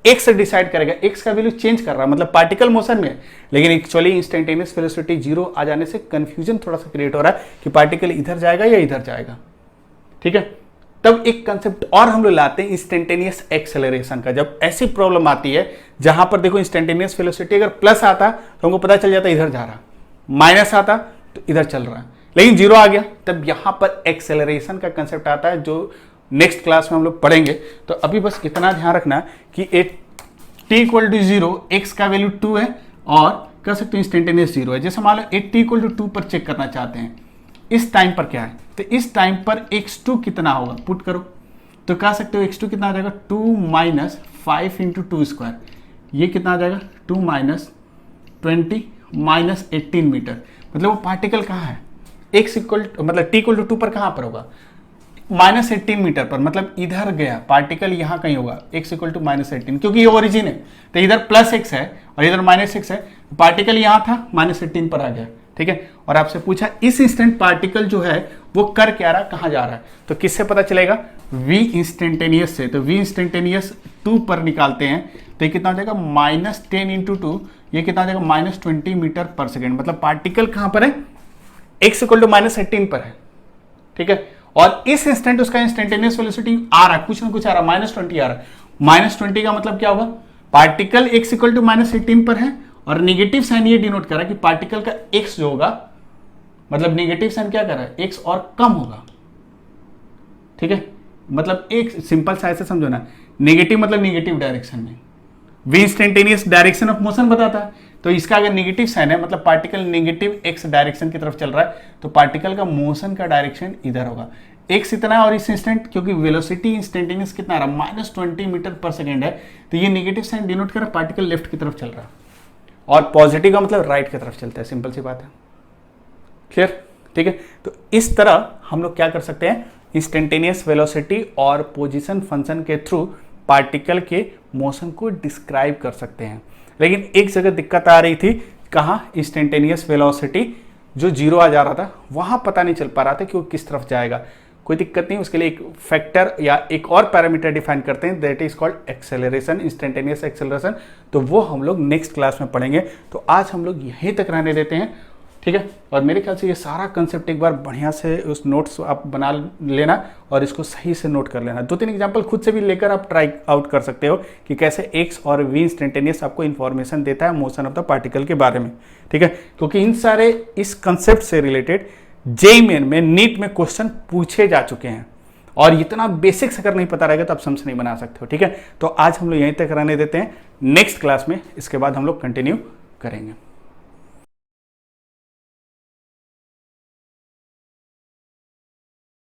एक्स डिसाइड करेगा, एक्स का वैल्यू चेंज कर रहा है, मतलब पार्टिकल मोशन में है, लेकिन एक्चुअली इंस्टेंटेनियस वेलोसिटी 0 आ जाने से कंफ्यूजन थोड़ा सा क्रिएट हो रहा है कि पार्टिकल इधर जाएगा या इधर जाएगा, ठीक है। तब एक कंसेप्ट और हम लोग लाते हैं इंस्टेंटेनियस एक्सेलरेशन का। जब ऐसी प्रॉब्लम आती है जहां पर देखो इंस्टेंटेनियस वेलोसिटी अगर प्लस आता तो हमको पता चल जाता इधर जा रहा, माइनस आता तो इधर चल रहा है, लेकिन 0 आ गया, तब यहां पर एक्सेलरेशन का कंसेप्ट आता है जो नेक्स्ट क्लास में हम लोग पढ़ेंगे। तो अभी बस इतना ध्यान रखना कि t = 0, x का वैल्यू 2 है और कह सकते हैं इंस्टेंटेनियस 0 है। जैसे मान लो t = 2 पर चेक करना चाहते हैं इस टाइम पर क्या है, तो इस टाइम पर x2 कितना होगा पुट करो, तो कह सकते हो x2 कितना आ जाएगा 2 माइनस 5 इंटू 2², ये कितना आ जाएगा 2 माइनस 20 माइनस 18 मीटर। मतलब वो पार्टिकल कहाँ है, x मतलब t = 2 पर कहाँ पर होगा, -18 मीटर पर, मतलब इधर गया पार्टिकल, यहाँ कहीं होगा x = -18, क्योंकि ये ओरिजिन है, तो इधर +x है और इधर -x है, पार्टिकल यहाँ था -18 पर आ गया, ठीक है। और आपसे पूछा इस इंस्टेंट पार्टिकल जो है वो कर क्या रहा, कहाँ जा रहा है, तो किससे पता चलेगा, v इंस्टेंटेनियस से। तो v इंस्टेंटेनियस 2 पर निकालते हैं तो ये कितना हो जाएगा -10 इंटू 2, ये कितना हो जाएगा -20 मीटर पर सेकेंड। मतलब पार्टिकल कहाँ पर है, x = -18 पर है, ठीक है। और इस इंस्टेंट उसका इंस्टेंटेनियस वेलोसिटी आ रहा है, कुछ ना कुछ आ रहा है, -20 आ रहा है। -20 का मतलब क्या होगा, पार्टिकल x = -18 पर है और नेगेटिव साइन ये डिनोट कर रहा है कि पार्टिकल का x जो होगा, मतलब नेगेटिव साइन क्या कर रहा है, x और कम होगा, ठीक है। मतलब एक सिंपल सा ऐसे समझो ना, नेगेटिव मतलब नेगेटिव डायरेक्शन में, v instantaneous direction of motion बताता है, तो इसका अगर नेगेटिव साइन है मतलब पार्टिकल नेगेटिव x डायरेक्शन की तरफ चल रहा है, तो पार्टिकल का मोशन का डायरेक्शन इधर होगा, x इतना है और इस इंस्टेंट क्योंकि वेलोसिटी इंस्टेंटेनियस कितना आ रहा है -20 मीटर पर सेकेंड है, तो ये नेगेटिव साइन डिनोट कर रहा है पार्टिकल लेफ्ट की तरफ चल रहा है, और पॉजिटिव का मतलब राइट की तरफ चलता है, सिंपल सी बात है, क्लियर, ठीक है। तो इस तरह हम लोग क्या कर सकते हैं, इंस्टेंटेनियस वेलोसिटी और पोजीशन फंक्शन के थ्रू पार्टिकल के मोशन को डिस्क्राइब कर सकते हैं। लेकिन एक जगह दिक्कत आ रही थी, कहाँ, इंस्टेंटेनियस वेलोसिटी जो 0 आ जा रहा था वहां पता नहीं चल पा रहा था कि वो किस तरफ जाएगा। कोई दिक्कत नहीं, उसके लिए एक फैक्टर या एक और पैरामीटर डिफाइन करते हैं, that is called acceleration, instantaneous acceleration. तो वो हम लोग नेक्स्ट क्लास में पढ़ेंगे। तो आज हम लोग यहीं तक रहने देते हैं, ठीक है। और मेरे ख्याल से ये सारा कंसेप्ट एक बार बढ़िया से उस नोट्स आप बना लेना और इसको सही से नोट कर लेना। 2-3 एग्जांपल खुद से भी लेकर आप ट्राई आउट कर सकते हो कि कैसे x और v इंस्टेंटेनियस आपको इन्फॉर्मेशन देता है मोशन ऑफ द पार्टिकल के बारे में, ठीक है। क्योंकि इन सारे इस कंसेप्ट से रिलेटेड जेईई मेन में, नीट में क्वेश्चन पूछे जा चुके हैं, और इतना बेसिक्स अगर नहीं पता रहेगा तो आप समझ नहीं बना सकते हो, ठीक है। तो आज हम लोग यहीं तक रहने देते हैं, नेक्स्ट क्लास में इसके बाद हम लोग कंटिन्यू करेंगे।